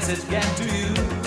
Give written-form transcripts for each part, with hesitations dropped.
message get to you?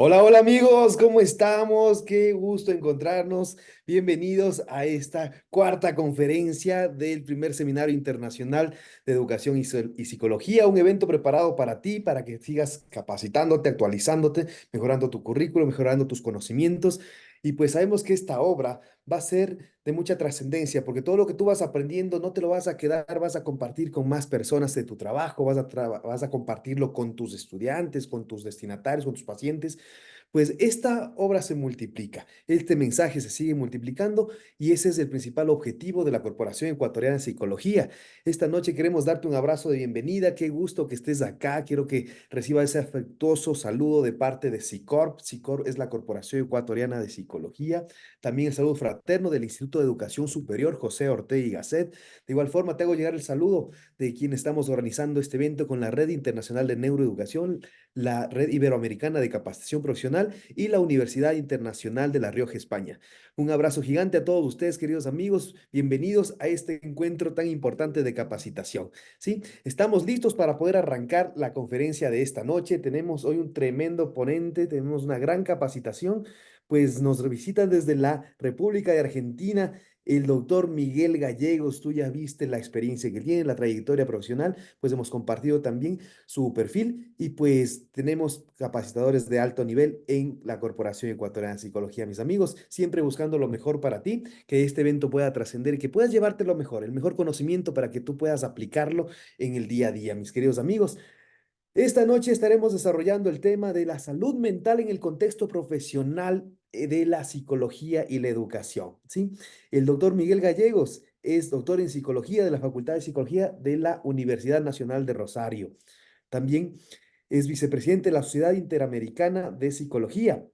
Hola, hola amigos, ¿cómo estamos? Qué gusto encontrarnos. Bienvenidos a esta cuarta conferencia del primer seminario internacional de educación y psicología, un evento preparado para ti, para que sigas capacitándote, actualizándote, mejorando tu currículo, mejorando tus conocimientos. Y pues sabemos que esta obra va a ser de mucha trascendencia, porque todo lo que tú vas aprendiendo no te lo vas a quedar, vas a compartir con más personas de tu trabajo, vas a compartirlo con tus estudiantes, con tus destinatarios, con tus pacientes. Pues esta obra se multiplica, este mensaje se sigue multiplicando y ese es el principal objetivo de la Corporación Ecuatoriana de Psicología. Esta noche queremos darte un abrazo de bienvenida, qué gusto que estés acá, quiero que reciba ese afectuoso saludo de parte de SICORP. SICORP es la Corporación Ecuatoriana de Psicología, también el saludo fraterno del Instituto de Educación Superior José Ortega y Gasset. De igual forma, te hago llegar el saludo de quien estamos organizando este evento con la Red Internacional de Neuroeducación, la Red Iberoamericana de Capacitación Profesional y la Universidad Internacional de La Rioja, España. Un abrazo gigante a todos ustedes, queridos amigos. Bienvenidos a este encuentro tan importante de capacitación. ¿Sí? Estamos listos para poder arrancar la conferencia de esta noche. Tenemos hoy un tremendo ponente, tenemos una gran capacitación, pues nos visitan desde la República de Argentina el doctor Miguel Gallegos. Tú ya viste la experiencia que tiene, la trayectoria profesional, pues hemos compartido también su perfil y pues tenemos capacitadores de alto nivel en la Corporación Ecuatoriana de Psicología, mis amigos, siempre buscando lo mejor para ti, que este evento pueda trascender y que puedas llevarte lo mejor, el mejor conocimiento para que tú puedas aplicarlo en el día a día, mis queridos amigos. Esta noche estaremos desarrollando el tema de la salud mental en el contexto profesional de la psicología y la educación, ¿sí? El doctor Miguel Gallegos es doctor en psicología de la Facultad de Psicología de la Universidad Nacional de Rosario. También es vicepresidente de la Sociedad Interamericana de Psicología.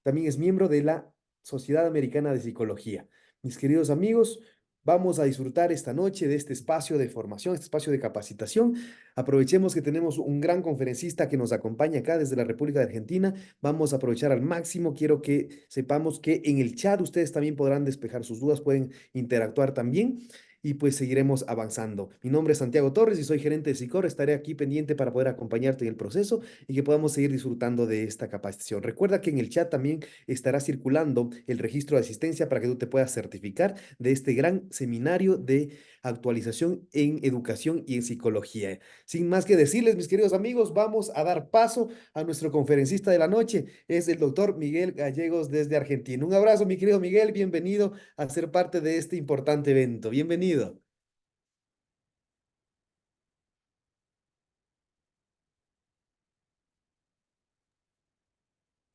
También es miembro de la Sociedad Americana de Psicología. Mis queridos amigos, vamos a disfrutar esta noche de este espacio de formación, este espacio de capacitación. Aprovechemos que tenemos un gran conferencista que nos acompaña acá desde la República de Argentina. Vamos a aprovechar al máximo. Quiero que sepamos que en el chat ustedes también podrán despejar sus dudas, pueden interactuar también y pues seguiremos avanzando. Mi nombre es Santiago Torres y soy gerente de SICOR. Estaré aquí pendiente para poder acompañarte en el proceso y que podamos seguir disfrutando de esta capacitación. Recuerda que en el chat también estará circulando el registro de asistencia para que tú te puedas certificar de este gran seminario de actualización en educación y en psicología. Sin más que decirles, mis queridos amigos, vamos a dar paso a nuestro conferencista de la noche. Es el doctor Miguel Gallegos desde Argentina. Un abrazo, mi querido Miguel. Bienvenido a ser parte de este importante evento. Bienvenido.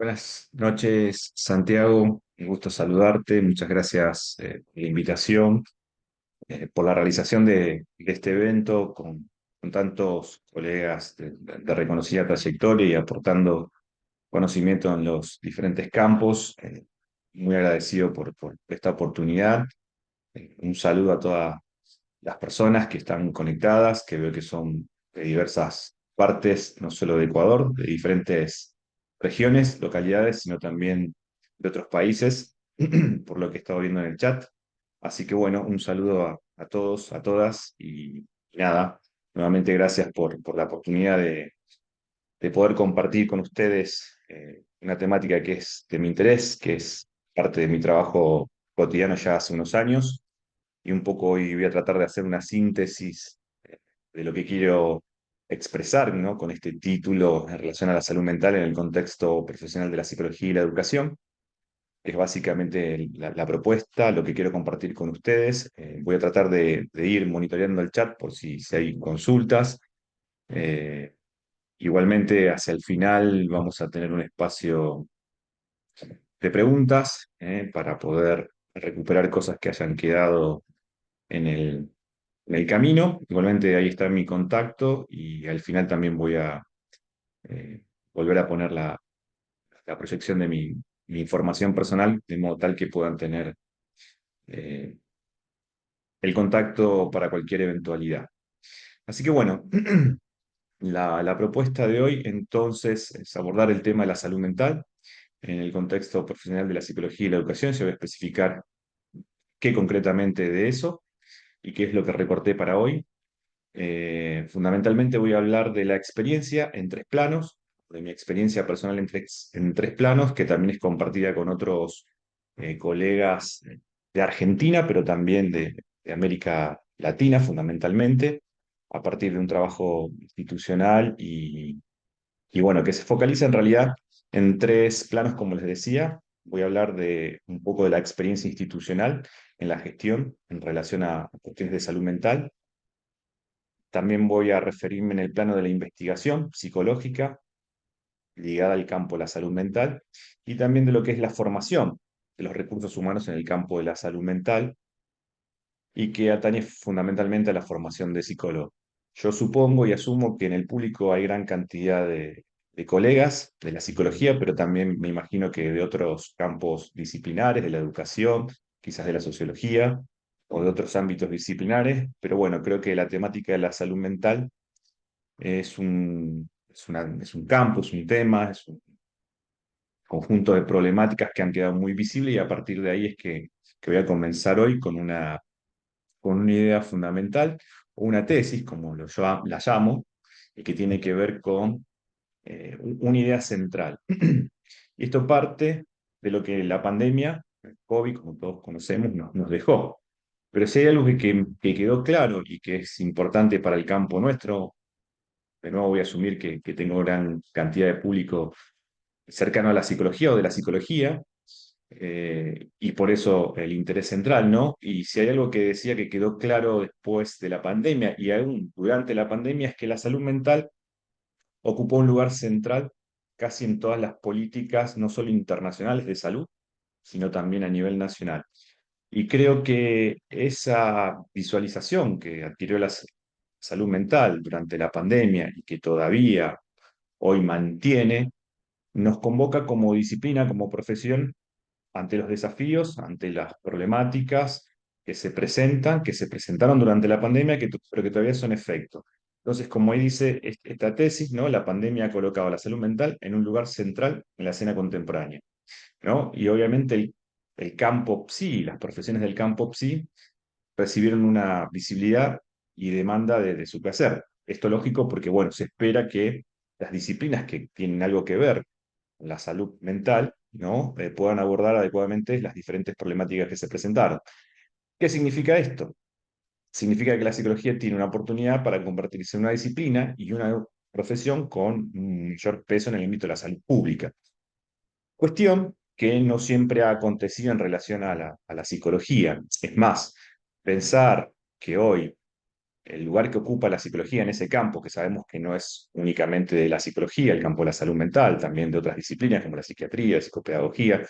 Buenas noches, Santiago. Un gusto saludarte. Muchas gracias por la invitación, por la realización de este evento con tantos colegas de reconocida trayectoria y aportando conocimiento en los diferentes campos. Muy agradecido por esta oportunidad. Un saludo a todas las personas que están conectadas, que veo que son de diversas partes, no solo de Ecuador, de diferentes regiones, localidades, sino también de otros países, por lo que he estado viendo en el chat. Así que bueno, un saludo a todos, a todas y nada, nuevamente gracias por la oportunidad de poder compartir con ustedes una temática que es de mi interés, que es parte de mi trabajo cotidiano ya hace unos años y un poco hoy voy a tratar de hacer una síntesis de lo que quiero expresar, ¿no? Con este título en relación a la salud mental en el contexto profesional de la psicología y la educación, que es básicamente la propuesta, lo que quiero compartir con ustedes. Voy a tratar de ir monitoreando el chat por si hay consultas. Eh, Igualmente, hacia el final vamos a tener un espacio de preguntas para poder recuperar cosas que hayan quedado en el camino. Igualmente ahí está mi contacto y al final también voy a eh, volver a poner la proyección de mi información personal, de modo tal que puedan tener eh, el contacto para cualquier eventualidad. Así que bueno, la propuesta de hoy entonces es abordar el tema de la salud mental en el contexto profesional de la psicología y la educación. Se va a especificar qué concretamente de eso y qué es lo que recorté para hoy. Fundamentalmente voy a hablar de la experiencia en tres planos, de mi experiencia personal en tres planos, que también es compartida con otros colegas de Argentina, pero también de América Latina, fundamentalmente, a partir de un trabajo institucional y bueno, que se focaliza en realidad en tres planos, como les decía. Voy a hablar de un poco de la experiencia institucional en la gestión en relación a cuestiones de salud mental. También voy a referirme en el plano de la investigación psicológica ligada al campo de la salud mental y también de lo que es la formación de los recursos humanos en el campo de la salud mental y que atañe fundamentalmente a la formación de psicólogo. Yo supongo y asumo que en el público hay gran cantidad de colegas de la psicología, pero también me imagino que de otros campos disciplinares, de la educación, quizás de la sociología o de otros ámbitos disciplinares, pero bueno, creo que la temática de la salud mental es un campo, es un tema, es un conjunto de problemáticas que han quedado muy visibles y a partir de ahí es que voy a comenzar hoy con una idea fundamental o una tesis, como la llamo, y que tiene que ver con una idea central. Y esto parte de lo que la pandemia, el COVID, como todos conocemos, nos dejó. Pero si hay algo que quedó claro y que es importante para el campo nuestro, de nuevo voy a asumir que tengo gran cantidad de público cercano a la psicología o de la psicología, y por eso el interés central, ¿no? Y si hay algo que decía que quedó claro después de la pandemia y aún durante la pandemia es que la salud mental ocupó un lugar central casi en todas las políticas, no solo internacionales de salud, sino también a nivel nacional. Y creo que esa visualización que adquirió salud mental durante la pandemia y que todavía hoy mantiene, nos convoca como disciplina, como profesión, ante los desafíos, ante las problemáticas que se presentan, que se presentaron durante la pandemia, pero que todavía son efecto. Entonces, como ahí dice esta tesis, ¿no? La pandemia ha colocado la salud mental en un lugar central en la escena contemporánea, ¿no? Y obviamente el campo PSI, las profesiones del campo PSI, recibieron una visibilidad y demanda de su quehacer. Esto lógico porque, bueno, se espera que las disciplinas que tienen algo que ver con la salud mental, ¿no? Puedan abordar adecuadamente las diferentes problemáticas que se presentaron. ¿Qué significa esto? Significa que la psicología tiene una oportunidad para convertirse en una disciplina y una profesión con un mayor peso en el ámbito de la salud pública. Cuestión que no siempre ha acontecido en relación a la psicología. Es más, pensar que hoy el lugar que ocupa la psicología en ese campo, que sabemos que no es únicamente de la psicología, el campo de la salud mental, también de otras disciplinas como la psiquiatría, la psicopedagogía,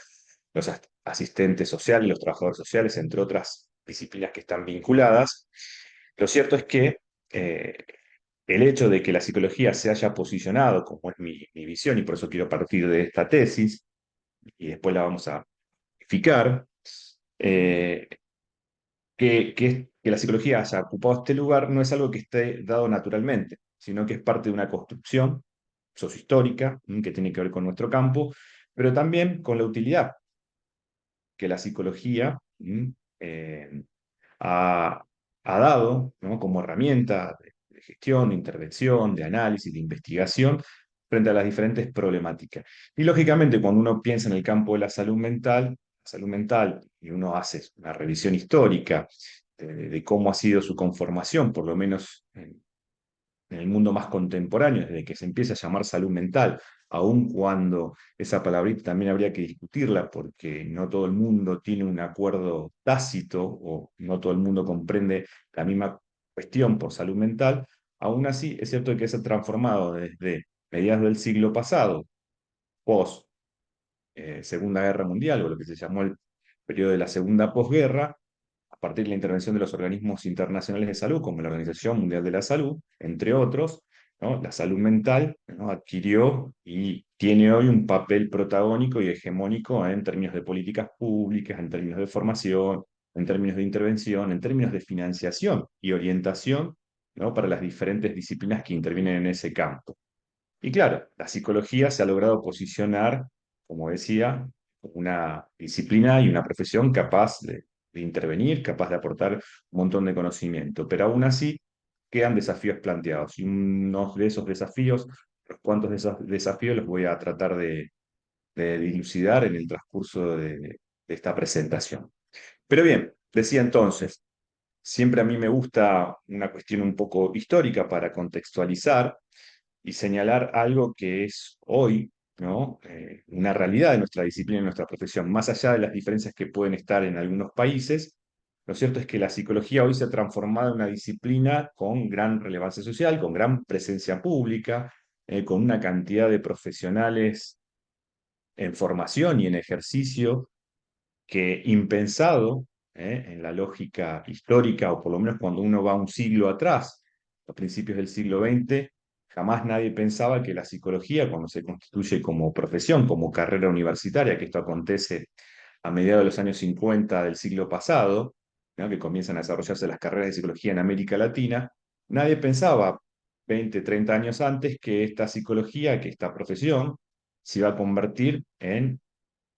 los asistentes sociales, los trabajadores sociales, entre otras disciplinas que están vinculadas. Lo cierto es que eh, el hecho de que la psicología se haya posicionado, como es mi visión, y por eso quiero partir de esta tesis, y después la vamos a explicar, eh, que la psicología haya ocupado este lugar no es algo que esté dado naturalmente, sino que es parte de una construcción sociohistórica que tiene que ver con nuestro campo, pero también con la utilidad que la psicología eh, ha, ha dado, ¿no? Como herramienta de gestión, de intervención, de análisis, de investigación frente a las diferentes problemáticas. Y lógicamente, cuando uno piensa en el campo de la salud mental y uno hace una revisión histórica de cómo ha sido su conformación, por lo menos en el mundo más contemporáneo, desde que se empieza a llamar salud mental, aun cuando esa palabrita también habría que discutirla porque no todo el mundo tiene un acuerdo tácito o no todo el mundo comprende la misma cuestión por salud mental, aún así es cierto que se ha transformado desde mediados del siglo pasado, post Segunda Guerra Mundial, o lo que se llamó el periodo de la Segunda Posguerra, a partir de la intervención de los organismos internacionales de salud, como la Organización Mundial de la Salud, entre otros, ¿no? La salud mental, ¿no? Adquirió y tiene hoy un papel protagónico y hegemónico en términos de políticas públicas, en términos de formación, en términos de intervención, en términos de financiación y orientación, ¿no? Para las diferentes disciplinas que intervienen en ese campo. Y claro, la psicología se ha logrado posicionar, como decía, como una disciplina y una profesión capaz de intervenir, capaz de aportar un montón de conocimiento, pero aún así quedan desafíos planteados. Y unos de esos desafíos, los cuantos de esos desafíos los voy a tratar de dilucidar en el transcurso de esta presentación. Pero bien, decía entonces, siempre a mí me gusta una cuestión un poco histórica para contextualizar y señalar algo que es hoy, ¿no? Una realidad de nuestra disciplina y nuestra profesión, más allá de las diferencias que pueden estar en algunos países. Lo cierto es que la psicología hoy se ha transformado en una disciplina con gran relevancia social, con gran presencia pública, con una cantidad de profesionales en formación y en ejercicio que impensado, en la lógica histórica, o por lo menos cuando uno va un siglo atrás, a principios del siglo XX, jamás nadie pensaba que la psicología, cuando se constituye como profesión, como carrera universitaria, que esto acontece a mediados de los años 50 del siglo pasado, ¿no? Que comienzan a desarrollarse las carreras de psicología en América Latina, nadie pensaba 20, 30 años antes que esta psicología, que esta profesión, se iba a convertir en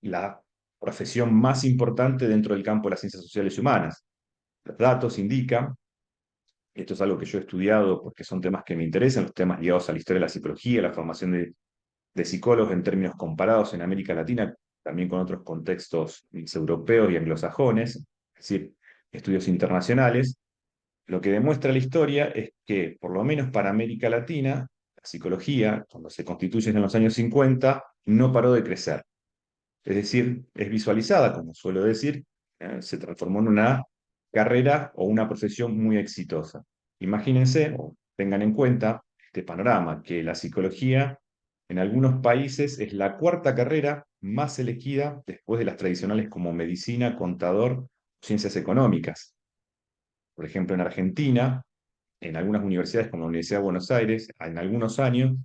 la profesión más importante dentro del campo de las ciencias sociales y humanas. Los datos indican, esto es algo que yo he estudiado porque son temas que me interesan, los temas ligados a la historia de la psicología, la formación de psicólogos en términos comparados en América Latina, también con otros contextos europeos y anglosajones, es decir, estudios internacionales. Lo que demuestra la historia es que, por lo menos para América Latina, la psicología, cuando se constituye en los años 50, no paró de crecer. Es decir, es visualizada, como suelo decir, se transformó en una carrera o una profesión muy exitosa. Imagínense o tengan en cuenta este panorama, que la psicología en algunos países es la cuarta carrera más elegida después de las tradicionales como medicina, contador, ciencias económicas. Por ejemplo, en Argentina, en algunas universidades como la Universidad de Buenos Aires, en algunos años,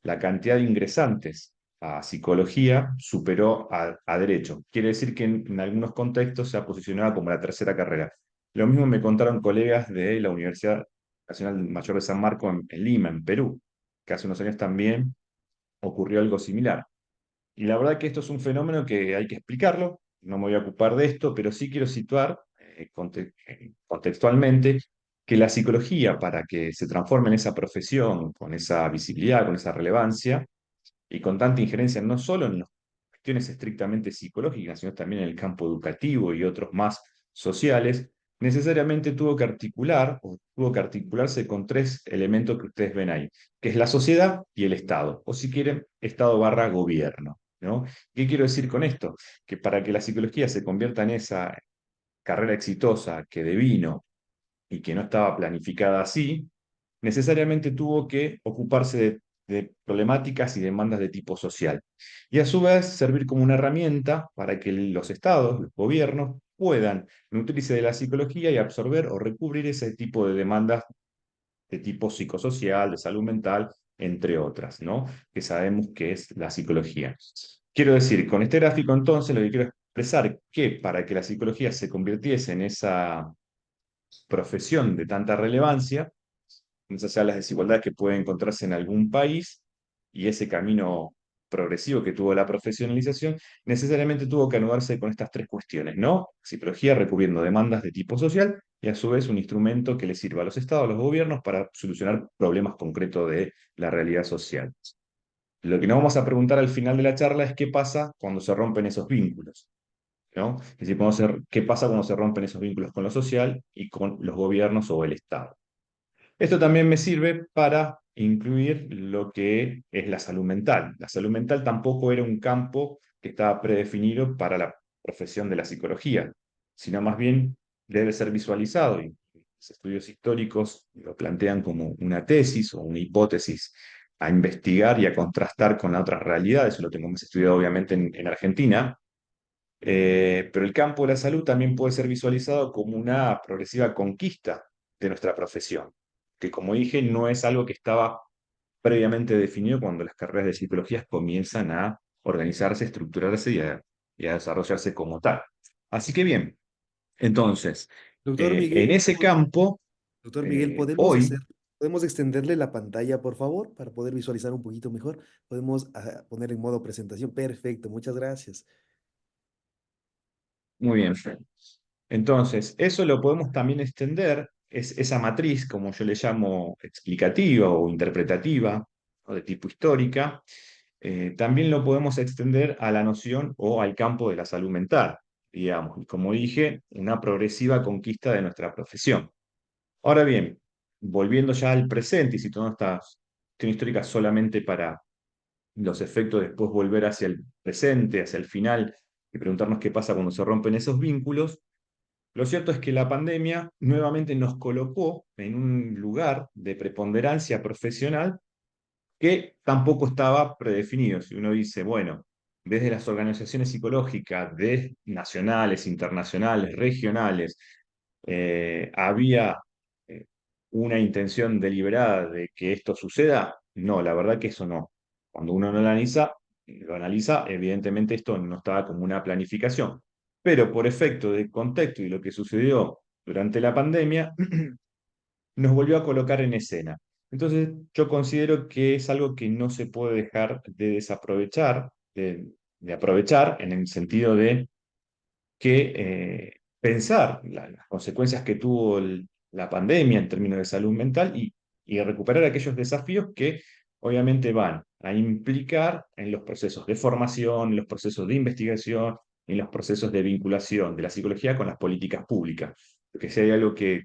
la cantidad de ingresantes a psicología superó a derecho. Quiere decir que en algunos contextos se ha posicionado como la tercera carrera. Lo mismo me contaron colegas de la Universidad Nacional Mayor de San Marcos en Lima, en Perú, que hace unos años también ocurrió algo similar. Y la verdad que esto es un fenómeno que hay que explicarlo, no me voy a ocupar de esto, pero sí quiero situar contextualmente que la psicología, para que se transforme en esa profesión, con esa visibilidad, con esa relevancia, y con tanta injerencia no solo en las cuestiones estrictamente psicológicas, sino también en el campo educativo y otros más sociales, necesariamente tuvo que articular o tuvo que articularse con tres elementos que ustedes ven ahí, que es la sociedad y el Estado, o si quieren, Estado barra gobierno, ¿no? ¿Qué quiero decir con esto? Que para que la psicología se convierta en esa carrera exitosa que devino y que no estaba planificada así, necesariamente tuvo que ocuparse de problemáticas y demandas de tipo social. Y a su vez servir como una herramienta para que los estados, los gobiernos, puedan nutrirse de la psicología y absorber o recubrir ese tipo de demandas de tipo psicosocial, de salud mental, entre otras, ¿no? Que sabemos que es la psicología. Quiero decir, con este gráfico entonces lo que quiero expresar que para que la psicología se convirtiese en esa profesión de tanta relevancia, más allá de las desigualdades que pueden encontrarse en algún país y ese camino progresivo que tuvo la profesionalización, necesariamente tuvo que anudarse con estas tres cuestiones, ¿no? Psicología recubriendo demandas de tipo social y a su vez un instrumento que le sirva a los estados, a los gobiernos para solucionar problemas concretos de la realidad social. Lo que nos vamos a preguntar al final de la charla es qué pasa cuando se rompen esos vínculos, ¿no? Es decir, qué pasa cuando se rompen esos vínculos con lo social y con los gobiernos o el Estado. Esto también me sirve para incluir lo que es la salud mental. La salud mental tampoco era un campo que estaba predefinido para la profesión de la psicología, sino más bien debe ser visualizado. Y los estudios históricos lo plantean como una tesis o una hipótesis a investigar y a contrastar con otras realidades. Eso lo tengo más estudiado obviamente en Argentina, pero el campo de la salud también puede ser visualizado como una progresiva conquista de nuestra profesión, que como dije, no es algo que estaba previamente definido cuando las carreras de psicología comienzan a organizarse, estructurarse y a desarrollarse como tal. Así que bien, entonces, Doctor en Miguel, ese campo, doctor Miguel, hoy, podemos extenderle la pantalla, por favor, para poder visualizar un poquito mejor. Podemos poner en modo presentación. Perfecto, muchas gracias. muy bien, entonces, eso lo podemos también extender, es esa matriz, como yo le llamo explicativa o interpretativa, o de tipo histórica, también lo podemos extender a la noción o al campo de la salud mental, digamos, y como dije, una progresiva conquista de nuestra profesión. Ahora bien, volviendo ya al presente y situando esta cuestión histórica solamente para los efectos, después volver hacia el presente, hacia el final, y preguntarnos qué pasa cuando se rompen esos vínculos, lo cierto es que la pandemia nuevamente nos colocó en un lugar de preponderancia profesional que tampoco estaba predefinido. Si uno dice, bueno, desde las organizaciones psicológicas, de nacionales, internacionales, regionales, había eh, una intención deliberada de que esto suceda, no, la verdad que eso no. Cuando uno no lo analiza, evidentemente esto no estaba como una planificación. Pero por efecto del contexto y lo que sucedió durante la pandemia, nos volvió a colocar en escena. Entonces, yo considero que es algo que no se puede dejar de desaprovechar, de aprovechar en el sentido de que pensar las consecuencias que tuvo la pandemia en términos de salud mental y recuperar aquellos desafíos que obviamente van a implicar en los procesos de formación, en los procesos de investigación, en los procesos de vinculación de la psicología con las políticas públicas. Porque si hay algo que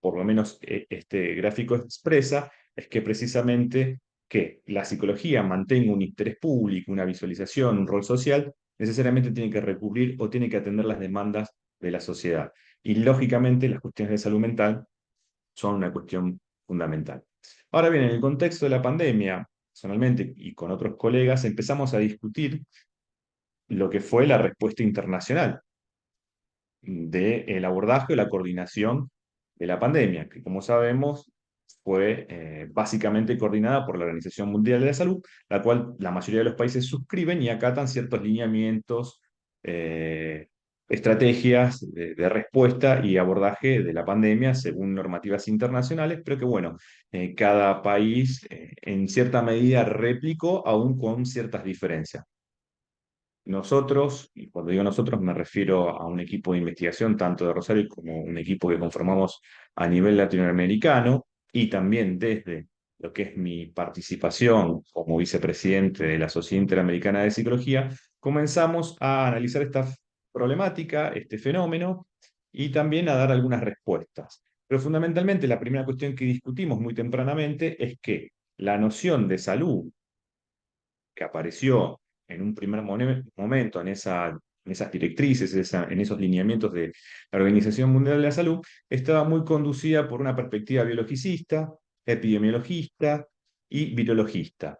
por lo menos este gráfico expresa, es que precisamente que la psicología mantenga un interés público, una visualización, un rol social, necesariamente tiene que recubrir o tiene que atender las demandas de la sociedad. Y lógicamente las cuestiones de salud mental son una cuestión fundamental. Ahora bien, en el contexto de la pandemia, personalmente y con otros colegas, empezamos a discutir lo que fue la respuesta internacional del abordaje o la coordinación de la pandemia, que como sabemos fue básicamente coordinada por la Organización Mundial de la Salud, la cual la mayoría de los países suscriben y acatan ciertos lineamientos, eh, estrategias de respuesta y abordaje de la pandemia según normativas internacionales, pero que bueno, cada país en cierta medida replicó, aún con ciertas diferencias. Nosotros, y cuando digo nosotros me refiero a un equipo de investigación tanto de Rosario como un equipo que conformamos a nivel latinoamericano y también desde lo que es mi participación como vicepresidente de la Sociedad Interamericana de Psicología, comenzamos a analizar esta problemática, este fenómeno y también a dar algunas respuestas. Pero fundamentalmente la primera cuestión que discutimos muy tempranamente es que la noción de salud que apareció en un primer momento en esa en esas directrices, en esos lineamientos de la Organización Mundial de la Salud, estaba muy conducida por una perspectiva biologicista, epidemiologista y virologista.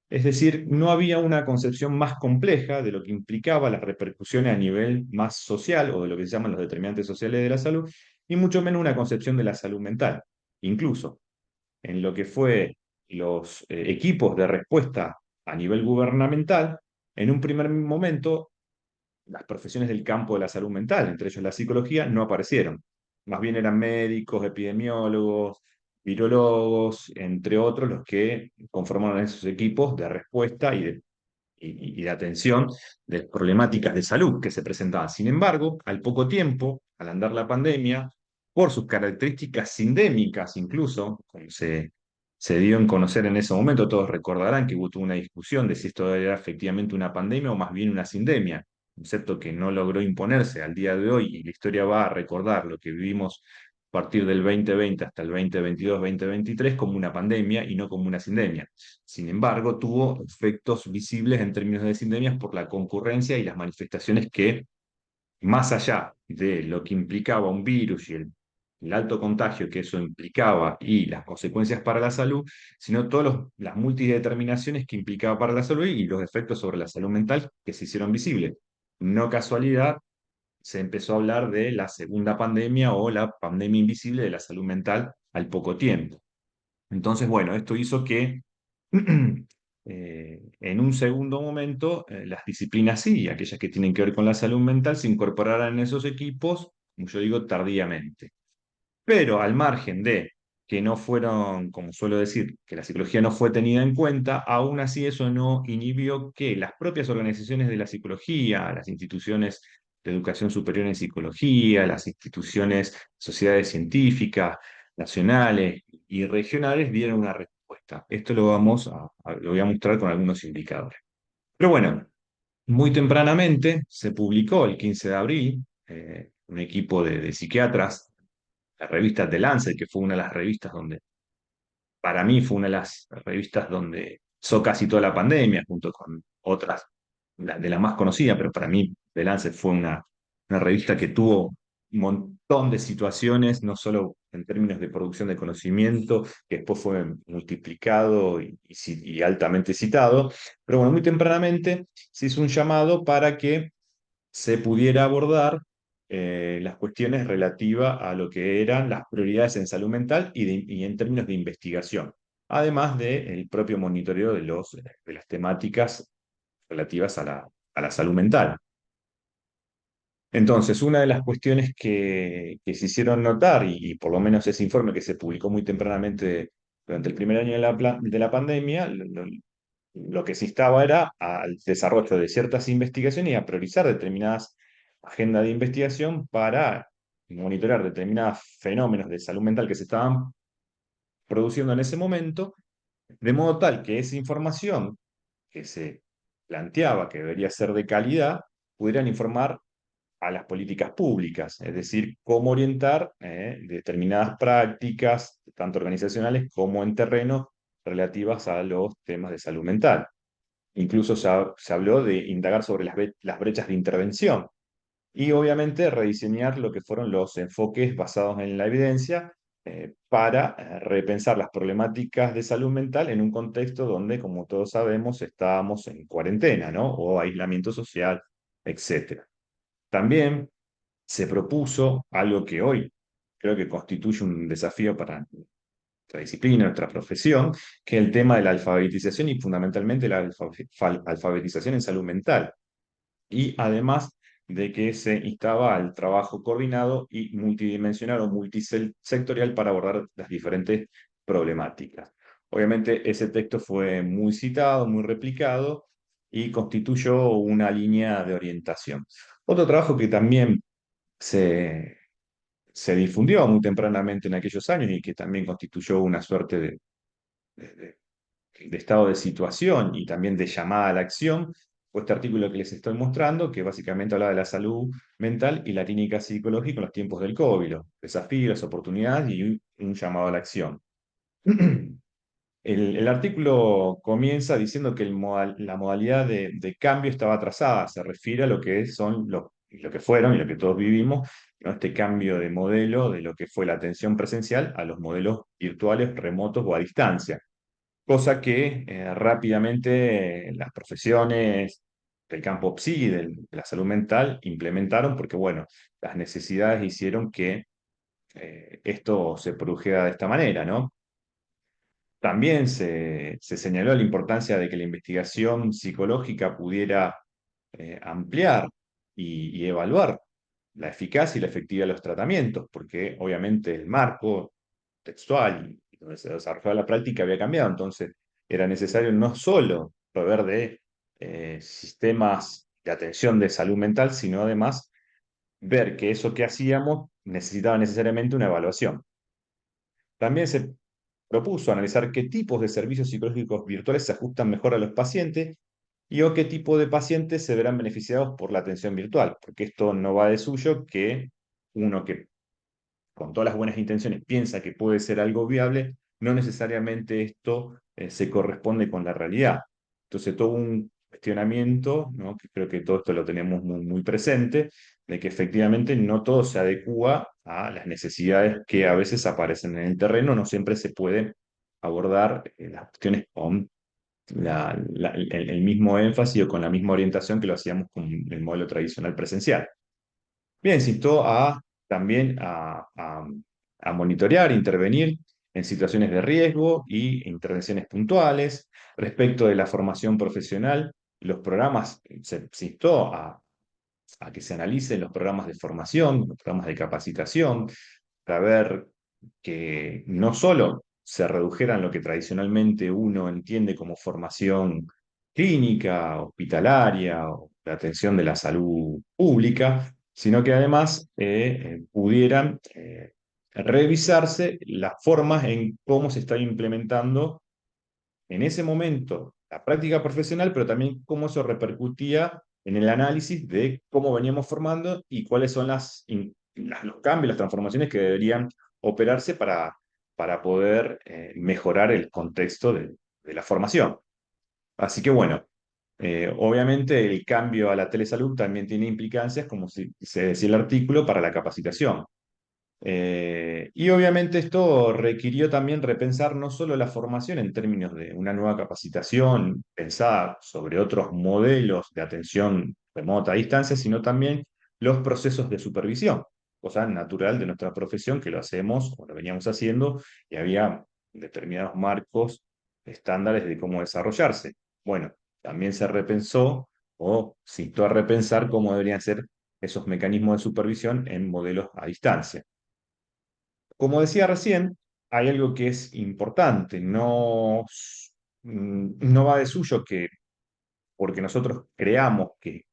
Es decir, no había una concepción más compleja de lo que implicaba las repercusiones a nivel más social o de lo que se llaman los determinantes sociales de la salud, y mucho menos una concepción de la salud mental. Incluso en lo que fue los equipos de respuesta a nivel gubernamental, en un primer momento las profesiones del campo de la salud mental, entre ellos la psicología, no aparecieron. Más bien eran médicos, epidemiólogos, virólogos, entre otros, los que conformaron esos equipos de respuesta y de atención de problemáticas de salud que se presentaban. Sin embargo, al poco tiempo, al andar la pandemia, por sus características sindémicas incluso, como se dio en conocer en ese momento, todos recordarán que hubo una discusión de si esto era efectivamente una pandemia o más bien una sindemia, concepto que no logró imponerse al día de hoy, y la historia va a recordar lo que vivimos a partir del 2020 hasta el 2022-2023 como una pandemia y no como una sindemia. Sin embargo, tuvo efectos visibles en términos de sindemias por la concurrencia y las manifestaciones que, más allá de lo que implicaba un virus y el alto contagio que eso implicaba y las consecuencias para la salud, sino todas las multideterminaciones que implicaba para la salud y los efectos sobre la salud mental que se hicieron visibles. No casualidad, se empezó a hablar de la segunda pandemia o la pandemia invisible de la salud mental al poco tiempo. Entonces, bueno, esto hizo que en un segundo momento las disciplinas sí, aquellas que tienen que ver con la salud mental, se incorporaran en esos equipos, como yo digo, tardíamente. Pero al margen de que no fueron, como suelo decir, que la psicología no fue tenida en cuenta, aún así eso no inhibió que las propias organizaciones de la psicología, las instituciones de educación superior en psicología, las instituciones, sociedades científicas, nacionales y regionales dieran una respuesta. Esto lo voy a mostrar con algunos indicadores. Pero bueno, muy tempranamente se publicó el 15 de abril, un equipo de psiquiatras, la revista The Lancet, que fue una de las revistas donde, para mí, fue una de las revistas donde hizo casi toda la pandemia, junto con otras, de las más conocidas, pero para mí The Lancet fue una revista que tuvo un montón de situaciones, no solo en términos de producción de conocimiento, que después fue multiplicado y altamente citado, pero bueno, muy tempranamente se hizo un llamado para que se pudiera abordar las cuestiones relativas a lo que eran las prioridades en salud mental y en términos de investigación, además del propio monitoreo de las temáticas relativas a la salud mental. Entonces, una de las cuestiones que se hicieron notar, y por lo menos ese informe que se publicó muy tempranamente durante el primer año de la pandemia, lo que se instaba era al desarrollo de ciertas investigaciones y a priorizar determinadas agendas de investigación para monitorear determinados fenómenos de salud mental que se estaban produciendo en ese momento, de modo tal que esa información que se planteaba que debería ser de calidad, pudieran informar a las políticas públicas, es decir, cómo orientar determinadas prácticas, tanto organizacionales como en terreno, relativas a los temas de salud mental. Incluso se habló de indagar sobre las brechas de intervención y obviamente rediseñar lo que fueron los enfoques basados en la evidencia para repensar las problemáticas de salud mental en un contexto donde, como todos sabemos, estábamos en cuarentena, ¿no? O aislamiento social, etcétera. También se propuso algo que hoy creo que constituye un desafío para nuestra disciplina, nuestra profesión, que es el tema de la alfabetización y fundamentalmente la alfabetización en salud mental. Y además de que se instaba al trabajo coordinado y multidimensional o multisectorial para abordar las diferentes problemáticas. Obviamente ese texto fue muy citado, muy replicado y constituyó una línea de orientación. Otro trabajo que también se, se difundió muy tempranamente en aquellos años y que también constituyó una suerte de- de- de estado de situación y también de llamada a la acción, fue este artículo que les estoy mostrando, que básicamente habla de la salud mental y la clínica psicológica en los tiempos del COVID, los desafíos, las oportunidades y un llamado a la acción. El artículo comienza diciendo que la modalidad de cambio estaba atrasada, se refiere a lo que son lo que fueron y lo que todos vivimos, ¿no? Este cambio de modelo de lo que fue la atención presencial a los modelos virtuales, remotos o a distancia, cosa que rápidamente las profesiones del campo PSI, de la salud mental, implementaron porque, bueno, las necesidades hicieron que esto se produjera de esta manera, ¿no? También se señaló la importancia de que la investigación psicológica pudiera ampliar y evaluar la eficacia y la efectividad de los tratamientos, porque obviamente el marco textual y donde se desarrollaba la práctica había cambiado, entonces era necesario no solo proveer de sistemas de atención de salud mental, sino además ver que eso que hacíamos necesitaba necesariamente una evaluación. También se propuso analizar qué tipos de servicios psicológicos virtuales se ajustan mejor a los pacientes y o qué tipo de pacientes se verán beneficiados por la atención virtual, porque esto no va de suyo que uno que con todas las buenas intenciones piensa que puede ser algo viable, no necesariamente esto se corresponde con la realidad. Entonces, todo un cuestionamiento, ¿no? Que creo que todo esto lo tenemos muy presente, de que efectivamente no todo se adecúa a las necesidades que a veces aparecen en el terreno, no siempre se puede abordar las cuestiones con el mismo énfasis o con la misma orientación que lo hacíamos con el modelo tradicional presencial. Bien, insisto también a monitorear, intervenir en situaciones de riesgo y intervenciones puntuales. Respecto de la formación profesional, los programas, se instó a que se analicen los programas de formación, los programas de capacitación, para ver que no solo se redujeran lo que tradicionalmente uno entiende como formación clínica, hospitalaria o de atención de la salud pública, sino que además pudieran revisarse las formas en cómo se está implementando en ese momento la práctica profesional, pero también cómo eso repercutía en el análisis de cómo veníamos formando y cuáles son los cambios, las transformaciones que deberían operarse para poder mejorar el contexto de la formación. Así que bueno, obviamente el cambio a la telesalud también tiene implicancias, como se decía el artículo, para la capacitación. Y obviamente esto requirió también repensar no solo la formación en términos de una nueva capacitación, pensar sobre otros modelos de atención remota a distancia, sino también los procesos de supervisión, cosa natural de nuestra profesión que lo hacemos o lo veníamos haciendo y había determinados marcos estándares de cómo desarrollarse. Bueno, también se repensó o se instó a repensar cómo deberían ser esos mecanismos de supervisión en modelos a distancia. Como decía recién, hay algo que es importante, no va de suyo que porque nosotros creamos que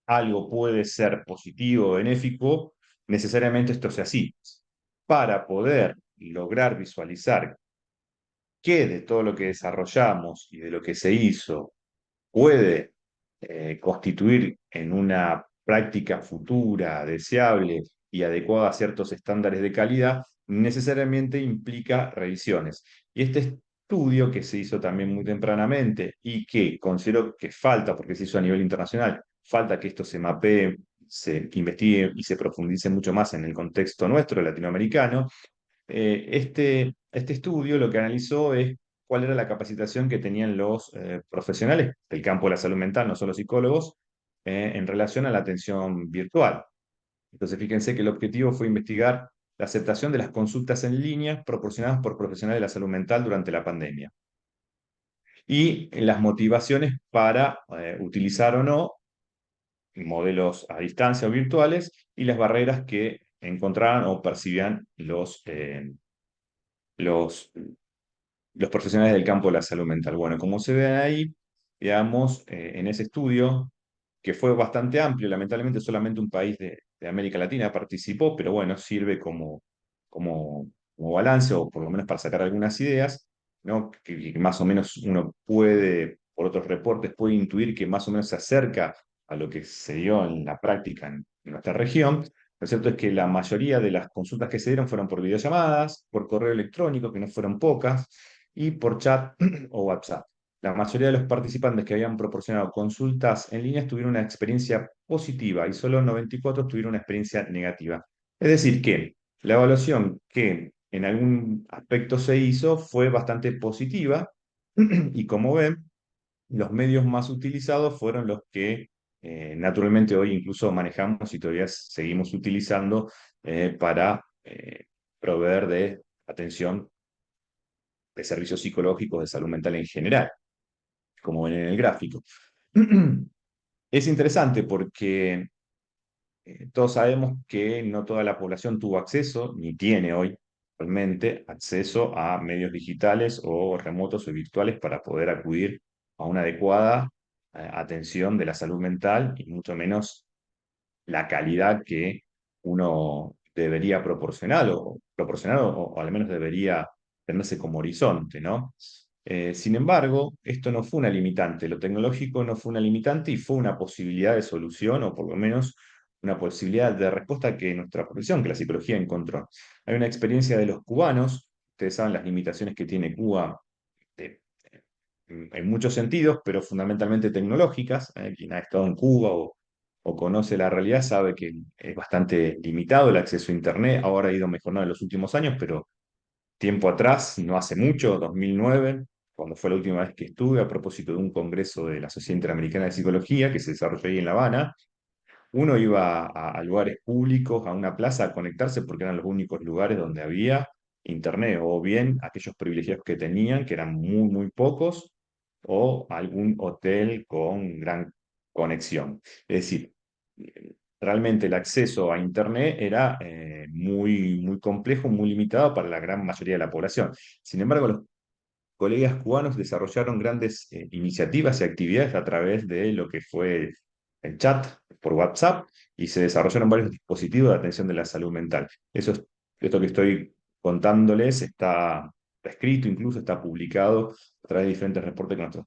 algo puede ser positivo o benéfico, necesariamente esto sea así. Para poder lograr visualizar qué de todo lo que desarrollamos y de lo que se hizo puede constituir en una práctica futura, deseable y adecuada a ciertos estándares de calidad, necesariamente implica revisiones. Y este estudio que se hizo también muy tempranamente y que considero que falta, porque se hizo a nivel internacional, falta que esto se mapee, se investigue y se profundice mucho más en el contexto nuestro, latinoamericano, este estudio lo que analizó es cuál era la capacitación que tenían los profesionales del campo de la salud mental, no solo psicólogos, en relación a la atención virtual. Entonces, fíjense que el objetivo fue investigar la aceptación de las consultas en línea proporcionadas por profesionales de la salud mental durante la pandemia y las motivaciones para utilizar o no modelos a distancia o virtuales y las barreras que encontraran o percibían los, los profesionales del campo de la salud mental. Bueno, como se ve ahí, digamos, en ese estudio, que fue bastante amplio, lamentablemente solamente un país de América Latina participó, pero bueno, sirve como balance o por lo menos para sacar algunas ideas, ¿no? Que más o menos uno puede, por otros reportes, puede intuir que más o menos se acerca a lo que se dio en la práctica en nuestra región. Lo cierto es que la mayoría de las consultas que se dieron fueron por videollamadas, por correo electrónico, que no fueron pocas, y por chat o WhatsApp. La mayoría de los participantes que habían proporcionado consultas en línea tuvieron una experiencia positiva y solo 94 tuvieron una experiencia negativa. Es decir, que la evaluación que en algún aspecto se hizo fue bastante positiva y como ven, los medios más utilizados fueron los que naturalmente hoy incluso manejamos y todavía seguimos utilizando para proveer de atención de servicios psicológicos de salud mental en general, como ven en el gráfico. Es interesante porque todos sabemos que no toda la población tuvo acceso, ni tiene hoy actualmente acceso a medios digitales o remotos o virtuales para poder acudir a una adecuada atención de la salud mental y mucho menos la calidad que uno debería proporcionar o al menos debería tenerse como horizonte, ¿no? Sin embargo, esto no fue una limitante, lo tecnológico no fue una limitante y fue una posibilidad de solución o por lo menos una posibilidad de respuesta que nuestra profesión, que la psicología encontró. Hay una experiencia de los cubanos, ustedes saben las limitaciones que tiene Cuba de- en muchos sentidos, pero fundamentalmente tecnológicas. Quien ha estado en Cuba o conoce la realidad sabe que es bastante limitado el acceso a Internet. Ahora ha ido mejorando en los últimos años, pero tiempo atrás, no hace mucho, 2009, cuando fue la última vez que estuve a propósito de un congreso de la Sociedad Interamericana de Psicología que se desarrolló ahí en La Habana, uno iba a lugares públicos, a una plaza, a conectarse porque eran los únicos lugares donde había internet, o bien aquellos privilegios que tenían, que eran muy, muy pocos, o algún hotel con gran conexión. Es decir, realmente el acceso a internet era muy, muy complejo, muy limitado para la gran mayoría de la población. Sin embargo, los colegas cubanos desarrollaron grandes iniciativas y actividades a través de lo que fue el chat por WhatsApp y se desarrollaron varios dispositivos de atención de la salud mental. Esto que estoy contándoles está escrito, incluso está publicado a través de diferentes reportes que nuestros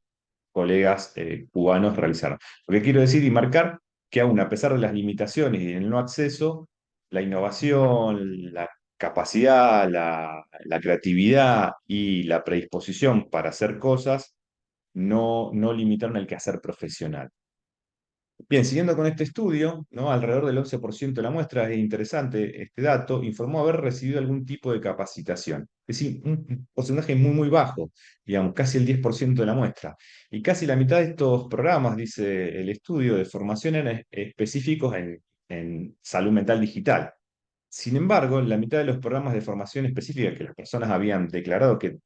colegas cubanos realizaron. Lo que quiero decir y marcar que aún a pesar de las limitaciones y del no acceso, la innovación, la capacidad, la creatividad y la predisposición para hacer cosas no limitaron el quehacer profesional. Bien, siguiendo con este estudio, ¿no? Alrededor del 11% de la muestra, es interesante este dato, informó haber recibido algún tipo de capacitación. Es decir, un porcentaje muy, muy bajo, digamos, casi el 10% de la muestra. Y casi la mitad de estos programas, dice el estudio, de formación eran específicos en salud mental digital. Sin embargo, la mitad de los programas de formación específica que las personas habían declarado que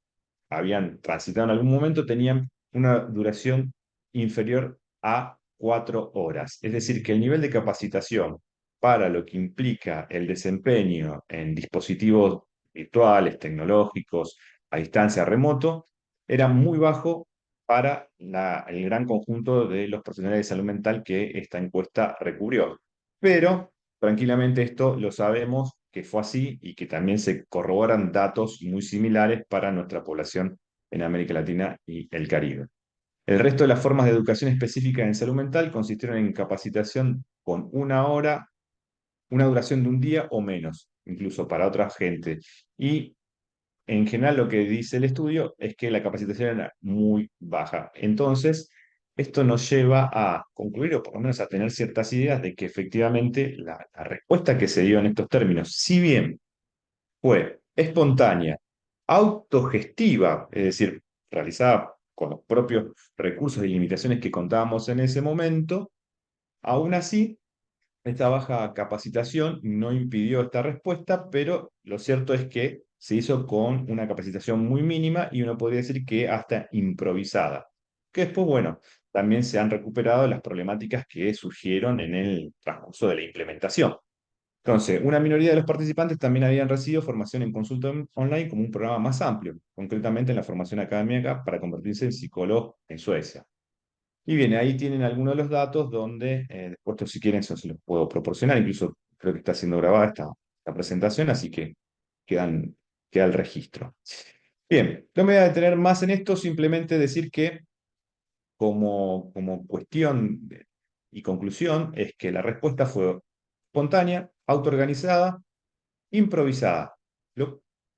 habían transitado en algún momento tenían una duración inferior a 4 horas. Es decir, que el nivel de capacitación para lo que implica el desempeño en dispositivos virtuales, tecnológicos, a distancia remoto, era muy bajo para el gran conjunto de los profesionales de salud mental que esta encuesta recubrió. Pero tranquilamente esto lo sabemos que fue así y que también se corroboran datos muy similares para nuestra población en América Latina y el Caribe. El resto de las formas de educación específica en salud mental consistieron en capacitación con 1 hora, una duración de un día o menos, incluso para otra gente. Y en general lo que dice el estudio es que la capacitación era muy baja. Entonces, esto nos lleva a concluir, o por lo menos a tener ciertas ideas de que efectivamente la respuesta que se dio en estos términos, si bien fue espontánea, autogestiva, es decir, realizada con los propios recursos y limitaciones que contábamos en ese momento, aún así esta baja capacitación no impidió esta respuesta, pero lo cierto es que se hizo con una capacitación muy mínima y uno podría decir que hasta improvisada. Que después, bueno, también se han recuperado las problemáticas que surgieron en el transcurso de la implementación. Entonces, una minoría de los participantes también habían recibido formación en consulta online como un programa más amplio, concretamente en la formación académica para convertirse en psicólogo en Suecia. Y bien, ahí tienen algunos de los datos donde, después si quieren, eso se los puedo proporcionar, incluso creo que está siendo grabada esta presentación, así que quedan, queda el registro. Bien, no me voy a detener más en esto, simplemente decir que como cuestión y conclusión es que la respuesta fue espontánea, autoorganizada, improvisada.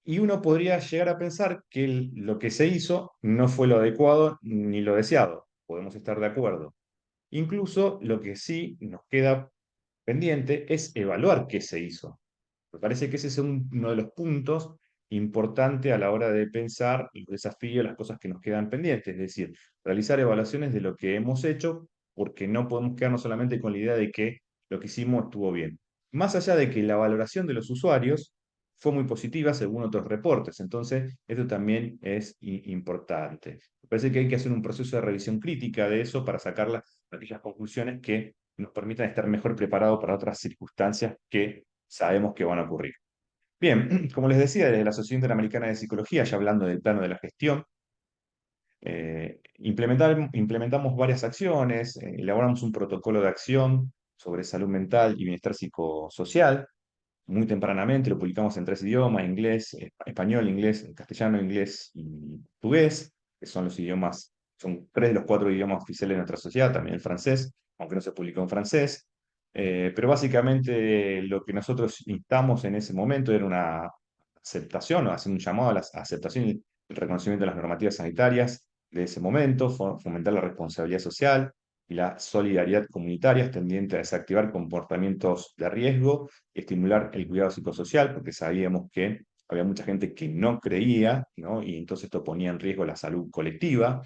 y uno podría llegar a pensar que lo que se hizo no fue lo adecuado ni lo deseado. Podemos estar de acuerdo. Incluso lo que sí nos queda pendiente es evaluar qué se hizo. Me parece que ese es uno de los puntos importantes a la hora de pensar los desafíos, las cosas que nos quedan pendientes, es decir, realizar evaluaciones de lo que hemos hecho, porque no podemos quedarnos solamente con la idea de que lo que hicimos estuvo bien. Más allá de que la valoración de los usuarios fue muy positiva según otros reportes, entonces esto también es importante. Me parece que hay que hacer un proceso de revisión crítica de eso para sacar aquellas conclusiones que nos permitan estar mejor preparados para otras circunstancias que sabemos que van a ocurrir. Bien, como les decía, desde la Sociedad Interamericana de Psicología, ya hablando del plano de la gestión, implementamos varias acciones, elaboramos un protocolo de acción sobre salud mental y bienestar psicosocial. Muy tempranamente lo publicamos en tres idiomas: inglés, español, inglés, castellano, inglés y portugués, que son los idiomas, son tres de los cuatro idiomas oficiales de nuestra sociedad, también el francés, aunque no se publicó en francés. Pero básicamente lo que nosotros instamos en ese momento era una aceptación, o hacer un llamado a la aceptación y el reconocimiento de las normativas sanitarias de ese momento, fomentar la responsabilidad social y la solidaridad comunitaria tendiente a desactivar comportamientos de riesgo y estimular el cuidado psicosocial, porque sabíamos que había mucha gente que no creía, ¿no? Y entonces esto ponía en riesgo la salud colectiva.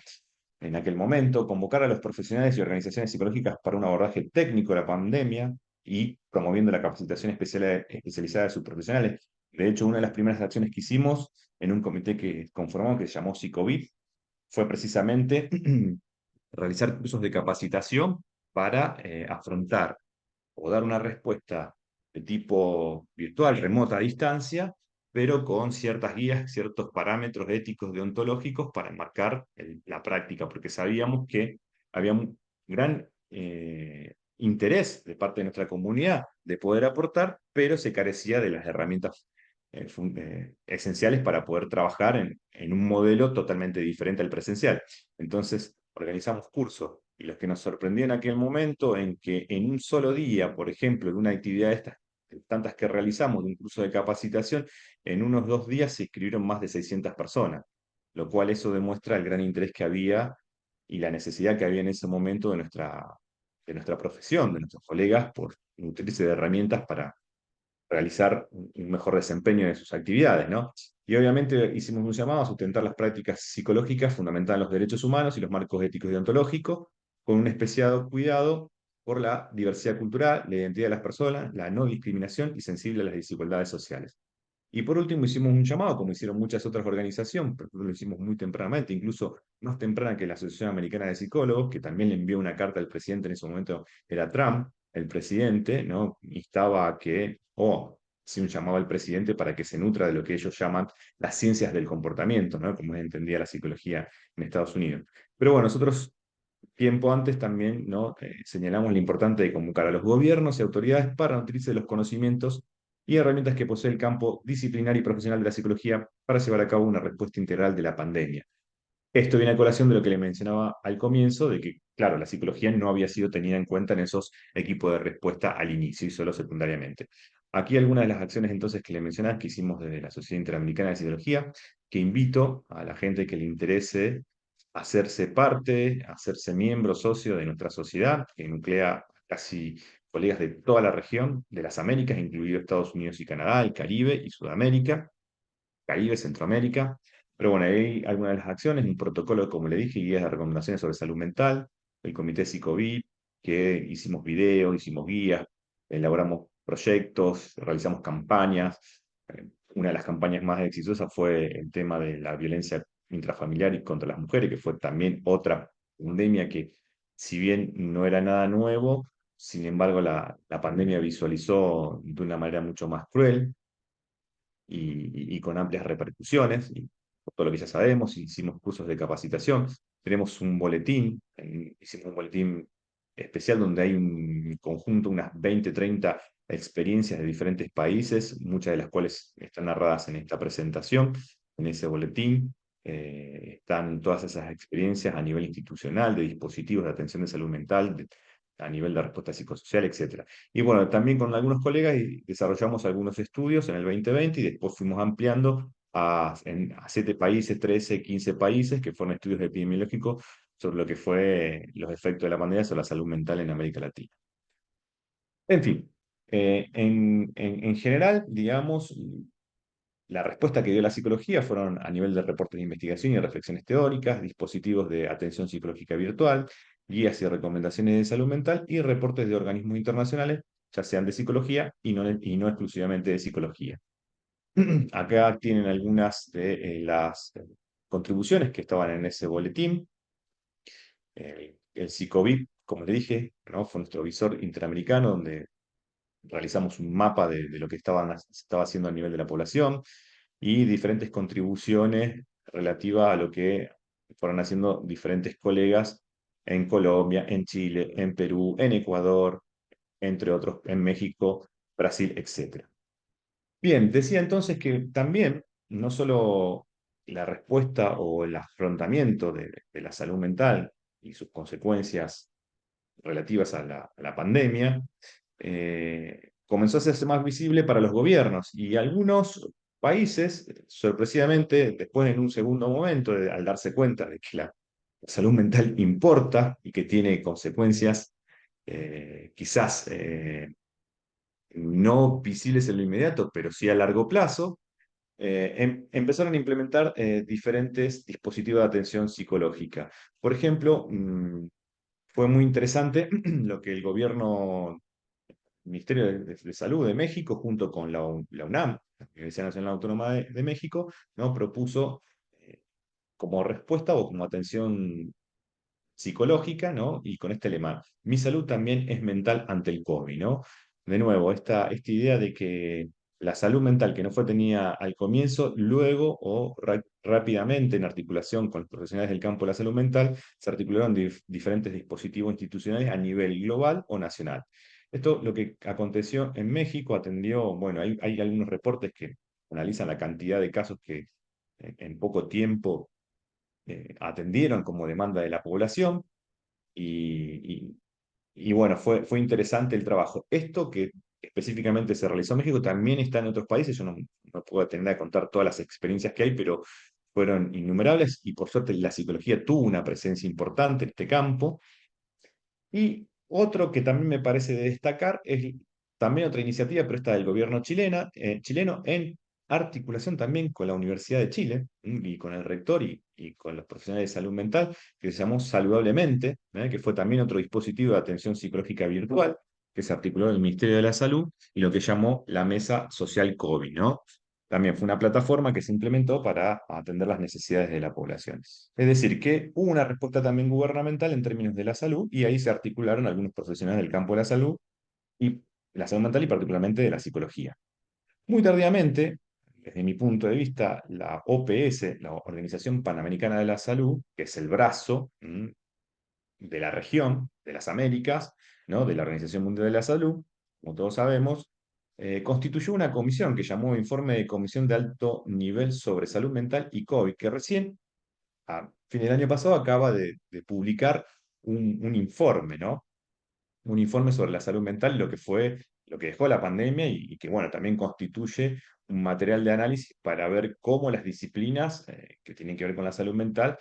En aquel momento, convocar a los profesionales y organizaciones psicológicas para un abordaje técnico de la pandemia y promoviendo la capacitación especializada de sus profesionales. De hecho, una de las primeras acciones que hicimos en un comité que conformamos, que se llamó Psicovid, fue precisamente realizar cursos de capacitación para afrontar o dar una respuesta de tipo virtual, remota, a distancia, pero con ciertas guías, ciertos parámetros éticos, deontológicos para marcar la práctica, porque sabíamos que había un gran interés de parte de nuestra comunidad de poder aportar, pero se carecía de las herramientas esenciales para poder trabajar en un modelo totalmente diferente al presencial. Entonces, organizamos cursos y los que nos sorprendió en aquel momento en que en un solo día, por ejemplo, de una actividad de estas, tantas que realizamos, de un curso de capacitación, en unos 2 días se inscribieron más de 600 personas, lo cual eso demuestra el gran interés que había y la necesidad que había en ese momento de nuestra profesión, de nuestros colegas, por nutrirse de herramientas para realizar un mejor desempeño de sus actividades, ¿no? Y obviamente hicimos un llamado a sustentar las prácticas psicológicas fundamentadas en los derechos humanos y los marcos éticos y deontológicos, con un especial cuidado por la diversidad cultural, la identidad de las personas, la no discriminación y sensible a las desigualdades sociales. Y por último hicimos un llamado, como hicieron muchas otras organizaciones, pero nosotros lo hicimos muy tempranamente, incluso más temprana que la Asociación Americana de Psicólogos, que también le envió una carta al presidente, en ese momento era Trump, el presidente, ¿no? Instaba a que, o sí, un llamado al presidente para que se nutra de lo que ellos llaman las ciencias del comportamiento, ¿no? Como entendía la psicología en Estados Unidos. Pero bueno, nosotros tiempo antes también, ¿no? Señalamos lo importante de convocar a los gobiernos y autoridades para nutrirse de los conocimientos y herramientas que posee el campo disciplinar y profesional de la psicología para llevar a cabo una respuesta integral de la pandemia. Esto viene a colación de lo que le mencionaba al comienzo, de que, claro, la psicología no había sido tenida en cuenta en esos equipos de respuesta al inicio y solo secundariamente. Aquí algunas de las acciones entonces que le mencionaba que hicimos desde la Sociedad Interamericana de Psicología, que invito a la gente que le interese hacerse parte, hacerse miembro, socio de nuestra sociedad, que nuclea casi colegas de toda la región, de las Américas, incluido Estados Unidos y Canadá, el Caribe y Sudamérica, Caribe, Centroamérica. Pero bueno, hay algunas de las acciones, un protocolo, como le dije, guías de recomendaciones sobre salud mental, el comité Psicovid, que hicimos videos, hicimos guías, elaboramos proyectos, realizamos campañas. Una de las campañas más exitosas fue el tema de la violencia intrafamiliar y contra las mujeres, que fue también otra pandemia que, si bien no era nada nuevo, sin embargo la pandemia visualizó de una manera mucho más cruel y con amplias repercusiones, y por todo lo que ya sabemos, hicimos cursos de capacitación, tenemos un boletín, hicimos un boletín especial donde hay un conjunto, unas 20 30 experiencias de diferentes países, muchas de las cuales están narradas en esta presentación, en ese boletín. Están todas esas experiencias a nivel institucional, de dispositivos de atención de salud mental, a nivel de respuesta psicosocial, etcétera. Y bueno, también con algunos colegas desarrollamos algunos estudios en el 2020 y después fuimos ampliando a 7 países, 13, 15 países, que fueron estudios epidemiológicos sobre lo que fue los efectos de la pandemia sobre la salud mental en América Latina. En fin, en general, digamos, la respuesta que dio la psicología fueron a nivel de reportes de investigación y reflexiones teóricas, dispositivos de atención psicológica virtual, guías y recomendaciones de salud mental y reportes de organismos internacionales, ya sean de psicología y no exclusivamente de psicología. Acá tienen algunas de las contribuciones que estaban en ese boletín. El Psicovip, como le dije, ¿no? Fue nuestro visor interamericano donde realizamos un mapa de lo que se estaba haciendo a nivel de la población y diferentes contribuciones relativas a lo que fueron haciendo diferentes colegas en Colombia, en Chile, en Perú, en Ecuador, entre otros, en México, Brasil, etc. Bien, decía entonces que también no solo la respuesta o el afrontamiento de la salud mental y sus consecuencias relativas a la pandemia, comenzó a hacerse más visible para los gobiernos y algunos países, sorpresivamente, después en un segundo momento, al darse cuenta de que la salud mental importa y que tiene consecuencias quizás no visibles en lo inmediato, pero sí a largo plazo, empezaron a implementar diferentes dispositivos de atención psicológica. Por ejemplo, fue muy interesante lo que el gobierno, Ministerio de Salud de México, junto con la UNAM, la Universidad Nacional Autónoma de México, ¿no? Propuso como respuesta o como atención psicológica, ¿no? Y con este lema, mi salud también es mental ante el COVID, ¿no? De nuevo, esta idea de que la salud mental que no fue tenida al comienzo, luego o rápidamente en articulación con los profesionales del campo de la salud mental, se articularon diferentes dispositivos institucionales a nivel global o nacional. Esto, lo que aconteció en México, atendió, bueno, hay algunos reportes que analizan la cantidad de casos que en poco tiempo atendieron como demanda de la población y bueno, fue interesante el trabajo. Esto que específicamente se realizó en México también está en otros países, yo no puedo atender a contar todas las experiencias que hay, pero fueron innumerables y por suerte la psicología tuvo una presencia importante en este campo. Y otro que también me parece de destacar es también otra iniciativa, pero esta del gobierno chileno, en articulación también con la Universidad de Chile y con el rector y con los profesionales de salud mental, que se llamó Saludablemente, que fue también otro dispositivo de atención psicológica virtual, que se articuló en el Ministerio de la Salud y lo que llamó la Mesa Social COVID, ¿no? También fue una plataforma que se implementó para atender las necesidades de la población. Es decir, que hubo una respuesta también gubernamental en términos de la salud y ahí se articularon algunos profesionales del campo de y la salud mental y particularmente de la psicología. Muy tardíamente, desde mi punto de vista, la OPS, la Organización Panamericana de la Salud, que es el brazo de la región, de las Américas, ¿no? De la Organización Mundial de la Salud, como todos sabemos, constituyó una comisión que llamó Informe de Comisión de Alto Nivel sobre Salud Mental y COVID, que recién, a fin del año pasado, acaba de publicar un informe, ¿no? Un informe sobre la salud mental, lo que fue, lo que dejó la pandemia y que, bueno, también constituye un material de análisis para ver cómo las disciplinas que tienen que ver con la salud mental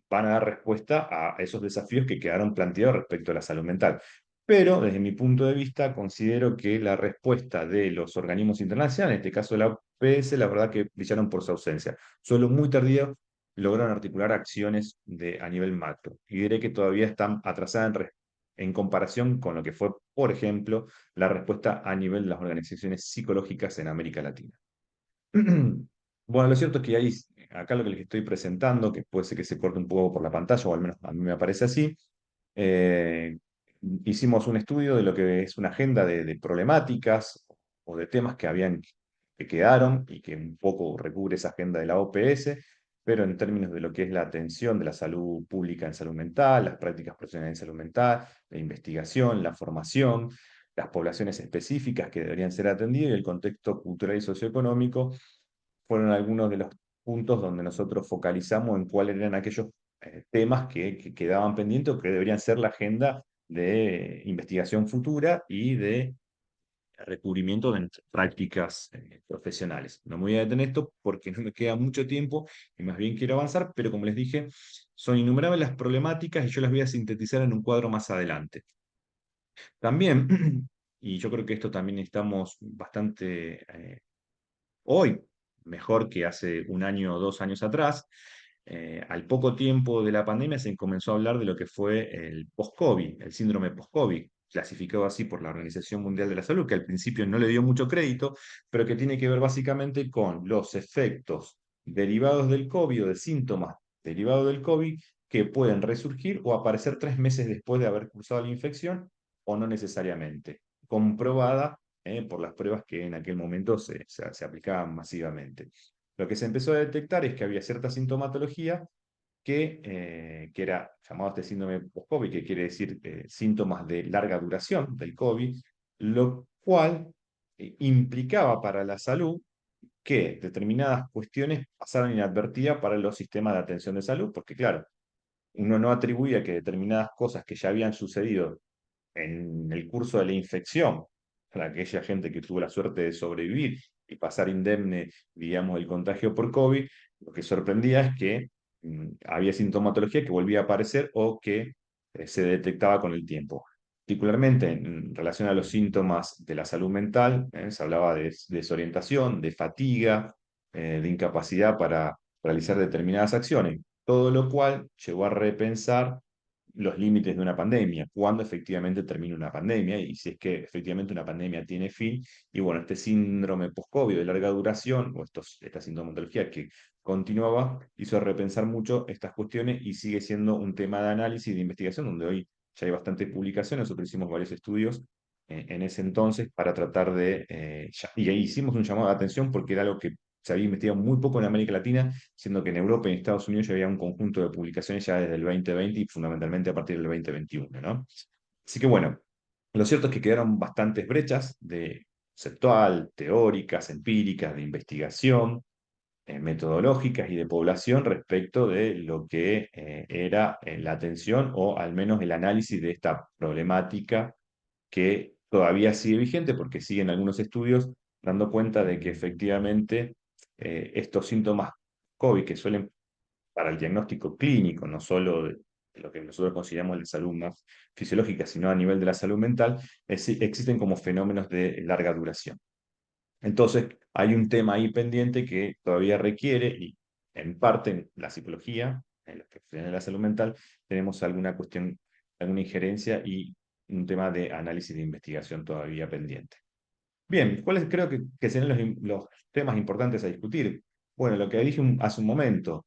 van a dar respuesta a esos desafíos que quedaron planteados respecto a la salud mental. Pero desde mi punto de vista, considero que la respuesta de los organismos internacionales, en este caso la OPS, la verdad que brillaron por su ausencia. Solo muy tardío lograron articular acciones a nivel macro. Y diré que todavía están atrasadas en comparación con lo que fue, por ejemplo, la respuesta a nivel de las organizaciones psicológicas en América Latina. Bueno, lo cierto es que ahí, acá lo que les estoy presentando, que puede ser que se corte un poco por la pantalla, o al menos a mí me parece así, eh, hicimos un estudio de lo que es una agenda de problemáticas o de temas que quedaron y que un poco recubre esa agenda de la OPS, pero en términos de lo que es la atención de la salud pública en salud mental, las prácticas profesionales en salud mental, la investigación, la formación, las poblaciones específicas que deberían ser atendidas y el contexto cultural y socioeconómico, fueron algunos de los puntos donde nosotros focalizamos en cuáles eran aquellos temas que quedaban pendientes o que deberían ser la agenda de investigación futura y de recubrimiento de nuestras prácticas profesionales. No me voy a detener en esto porque no me queda mucho tiempo y más bien quiero avanzar, pero como les dije, son innumerables las problemáticas y yo las voy a sintetizar en un cuadro más adelante. También, y yo creo que esto también estamos bastante hoy, mejor que hace un año o 2 años atrás, al poco tiempo de la pandemia se comenzó a hablar de lo que fue el post-COVID, el síndrome post-COVID, clasificado así por la Organización Mundial de la Salud, que al principio no le dio mucho crédito, pero que tiene que ver básicamente con los efectos derivados del COVID o de síntomas derivados del COVID que pueden resurgir o aparecer 3 meses después de haber cursado la infección o no necesariamente, comprobada por las pruebas que en aquel momento se aplicaban masivamente. Lo que se empezó a detectar es que había cierta sintomatología que era llamado este síndrome post-COVID, que quiere decir síntomas de larga duración del COVID, lo cual implicaba para la salud que determinadas cuestiones pasaran inadvertidas para los sistemas de atención de salud, porque claro, uno no atribuía que determinadas cosas que ya habían sucedido en el curso de la infección, para aquella gente que tuvo la suerte de sobrevivir y pasar indemne, digamos, el contagio por COVID, lo que sorprendía es que había sintomatología que volvía a aparecer o que se detectaba con el tiempo. Particularmente en relación a los síntomas de la salud mental, se hablaba de desorientación, de fatiga, de incapacidad para realizar determinadas acciones, todo lo cual llevó a repensar los límites de una pandemia, cuándo efectivamente termina una pandemia y si es que efectivamente una pandemia tiene fin. Y bueno, este síndrome post-COVID de larga duración, o esta sintomatología que continuaba, hizo repensar mucho estas cuestiones y sigue siendo un tema de análisis y de investigación, donde hoy ya hay bastantes publicaciones. Nosotros hicimos varios estudios en ese entonces para tratar de, y ahí hicimos un llamado de atención porque era algo que se había investigado muy poco en América Latina, siendo que en Europa y en Estados Unidos ya había un conjunto de publicaciones ya desde el 2020 y fundamentalmente a partir del 2021, ¿no? Así que bueno, lo cierto es que quedaron bastantes brechas de conceptual, teóricas, empíricas, de investigación, metodológicas y de población respecto de lo que era la atención o al menos el análisis de esta problemática que todavía sigue vigente porque siguen algunos estudios dando cuenta de que efectivamente estos síntomas COVID que suelen para el diagnóstico clínico, no solo de lo que nosotros consideramos la salud más fisiológica, sino a nivel de la salud mental, existen como fenómenos de larga duración. Entonces, hay un tema ahí pendiente que todavía requiere, y en parte en la psicología, en los profesionales de la salud mental, tenemos alguna cuestión, alguna injerencia y un tema de análisis de investigación todavía pendiente. Bien, ¿cuáles creo que serán los temas importantes a discutir? Bueno, lo que dije hace un momento,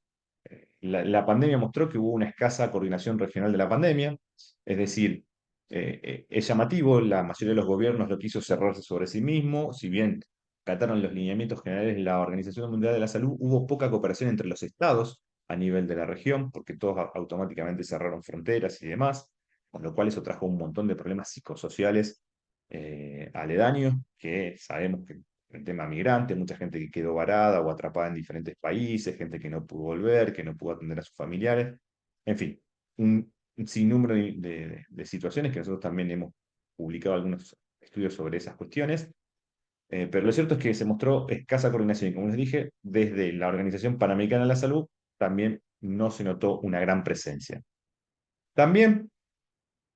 la pandemia mostró que hubo una escasa coordinación regional de la pandemia, es decir, es llamativo, la mayoría de los gobiernos lo quiso cerrarse sobre sí mismo, si bien cataron los lineamientos generales de la Organización Mundial de la Salud, hubo poca cooperación entre los estados a nivel de la región, porque todos automáticamente cerraron fronteras y demás, con lo cual eso trajo un montón de problemas psicosociales aledaños, que sabemos que el tema migrante, mucha gente que quedó varada o atrapada en diferentes países, gente que no pudo volver, que no pudo atender a sus familiares, en fin, un sinnúmero de situaciones que nosotros también hemos publicado algunos estudios sobre esas cuestiones, pero lo cierto es que se mostró escasa coordinación y como les dije, desde la Organización Panamericana de la Salud también no se notó una gran presencia. También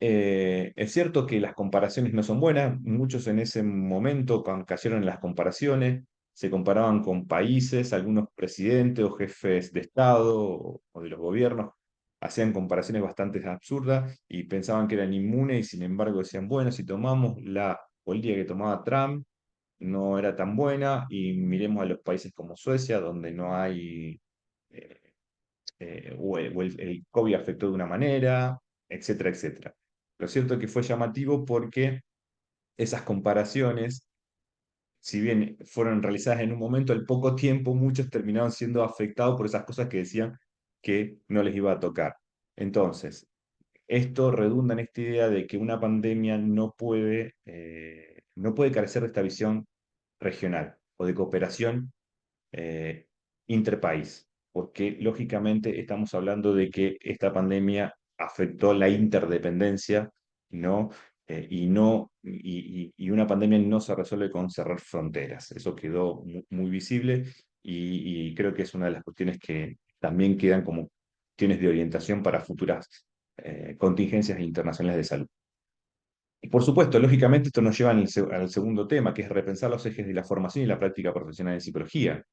es cierto que las comparaciones no son buenas, muchos en ese momento cayeron en las comparaciones, se comparaban con países, algunos presidentes o jefes de Estado o de los gobiernos hacían comparaciones bastante absurdas y pensaban que eran inmunes y sin embargo decían, bueno, si tomamos la política que tomaba Trump, no era tan buena y miremos a los países como Suecia, donde no hay eh, o el COVID afectó de una manera, etcétera, etcétera. Lo cierto es que fue llamativo porque esas comparaciones, si bien fueron realizadas en un momento, al poco tiempo muchos terminaron siendo afectados por esas cosas que decían que no les iba a tocar. Entonces, esto redunda en esta idea de que una pandemia no puede carecer de esta visión regional o de cooperación eh, interpaís, porque lógicamente estamos hablando de que esta pandemia afectó la interdependencia, ¿no? y una pandemia no se resuelve con cerrar fronteras. Eso quedó muy visible y creo que es una de las cuestiones que también quedan como cuestiones de orientación para futuras contingencias internacionales de salud. Y por supuesto, lógicamente, esto nos lleva al segundo tema, que es repensar los ejes de la formación y la práctica profesional en psicología,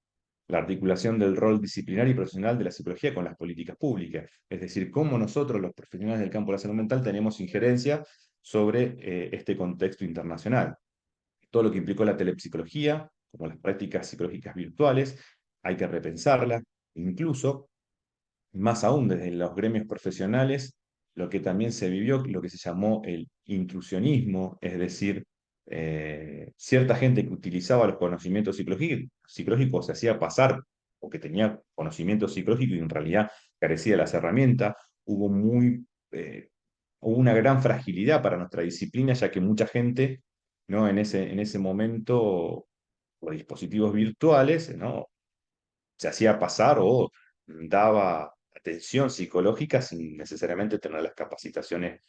la articulación del rol disciplinario y profesional de la psicología con las políticas públicas, es decir, cómo nosotros, los profesionales del campo de la salud mental, tenemos injerencia sobre este contexto internacional. Todo lo que implicó la telepsicología, como las prácticas psicológicas virtuales, hay que repensarla, incluso más aún desde los gremios profesionales, lo que también se vivió, lo que se llamó el intrusionismo, es decir, cierta gente que utilizaba los conocimientos psicológicos se hacía pasar o que tenía conocimientos psicológicos y en realidad carecía de las herramientas, hubo hubo una gran fragilidad para nuestra disciplina, ya que mucha gente, ¿no? En ese momento, por dispositivos virtuales, ¿no? Se hacía pasar o daba atención psicológica sin necesariamente tener las capacitaciones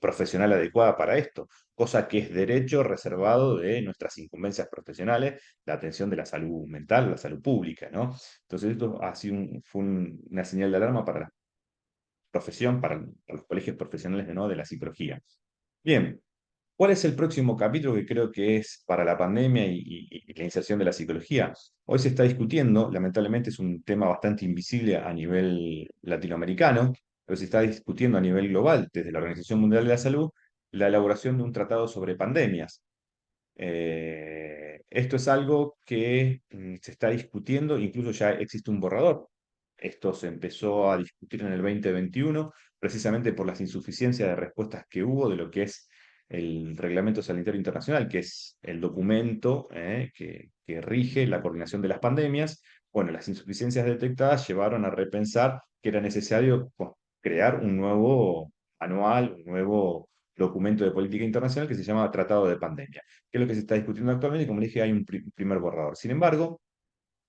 profesionales adecuadas para esto, cosa que es derecho reservado de nuestras incumbencias profesionales, la atención de la salud mental, la salud pública, ¿no? Entonces esto ha sido una señal de alarma para la profesión, para los colegios profesionales ¿no? de la psicología. Bien, ¿cuál es el próximo capítulo que creo que es para la pandemia y la inserción de la psicología? Hoy se está discutiendo, lamentablemente es un tema bastante invisible a nivel latinoamericano, pero se está discutiendo a nivel global, desde la Organización Mundial de la Salud, la elaboración de un tratado sobre pandemias. Esto es algo que se está discutiendo, incluso ya existe un borrador. Esto se empezó a discutir en el 2021, precisamente por las insuficiencias de respuestas que hubo de lo que es el Reglamento Sanitario Internacional, que es el documento que rige la coordinación de las pandemias. Bueno, las insuficiencias detectadas llevaron a repensar que era necesario crear un nuevo anual, un nuevo documento de política internacional que se llama Tratado de Pandemia, que es lo que se está discutiendo actualmente, y como le dije, hay un primer borrador. Sin embargo,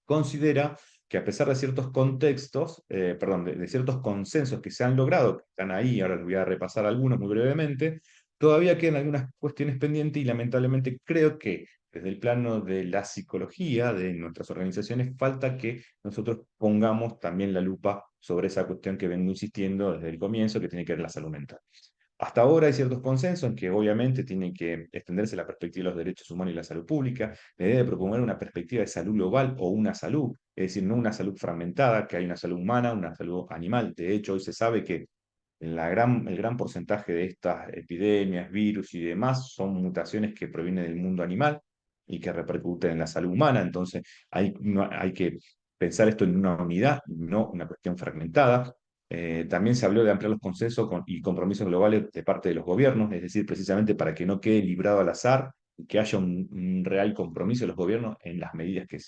considera que a pesar de ciertos contextos, perdón, de ciertos consensos que se han logrado, que están ahí, ahora les voy a repasar algunos muy brevemente, todavía quedan algunas cuestiones pendientes y lamentablemente creo que desde el plano de la psicología de nuestras organizaciones falta que nosotros pongamos también la lupa sobre esa cuestión que vengo insistiendo desde el comienzo, que tiene que ver la salud mental. Hasta ahora hay ciertos consensos en que obviamente tiene que extenderse la perspectiva de los derechos humanos y la salud pública, la idea de proponer una perspectiva de salud global o una salud, es decir, no una salud fragmentada, que hay una salud humana, una salud animal. De hecho, hoy se sabe que el gran porcentaje de estas epidemias, virus y demás son mutaciones que provienen del mundo animal y que repercuten en la salud humana. Entonces, hay que pensar esto en una unidad, no una cuestión fragmentada. También se habló de ampliar los consensos y compromisos globales de parte de los gobiernos, es decir, precisamente para que no quede librado al azar y que haya un real compromiso de los gobiernos en las medidas que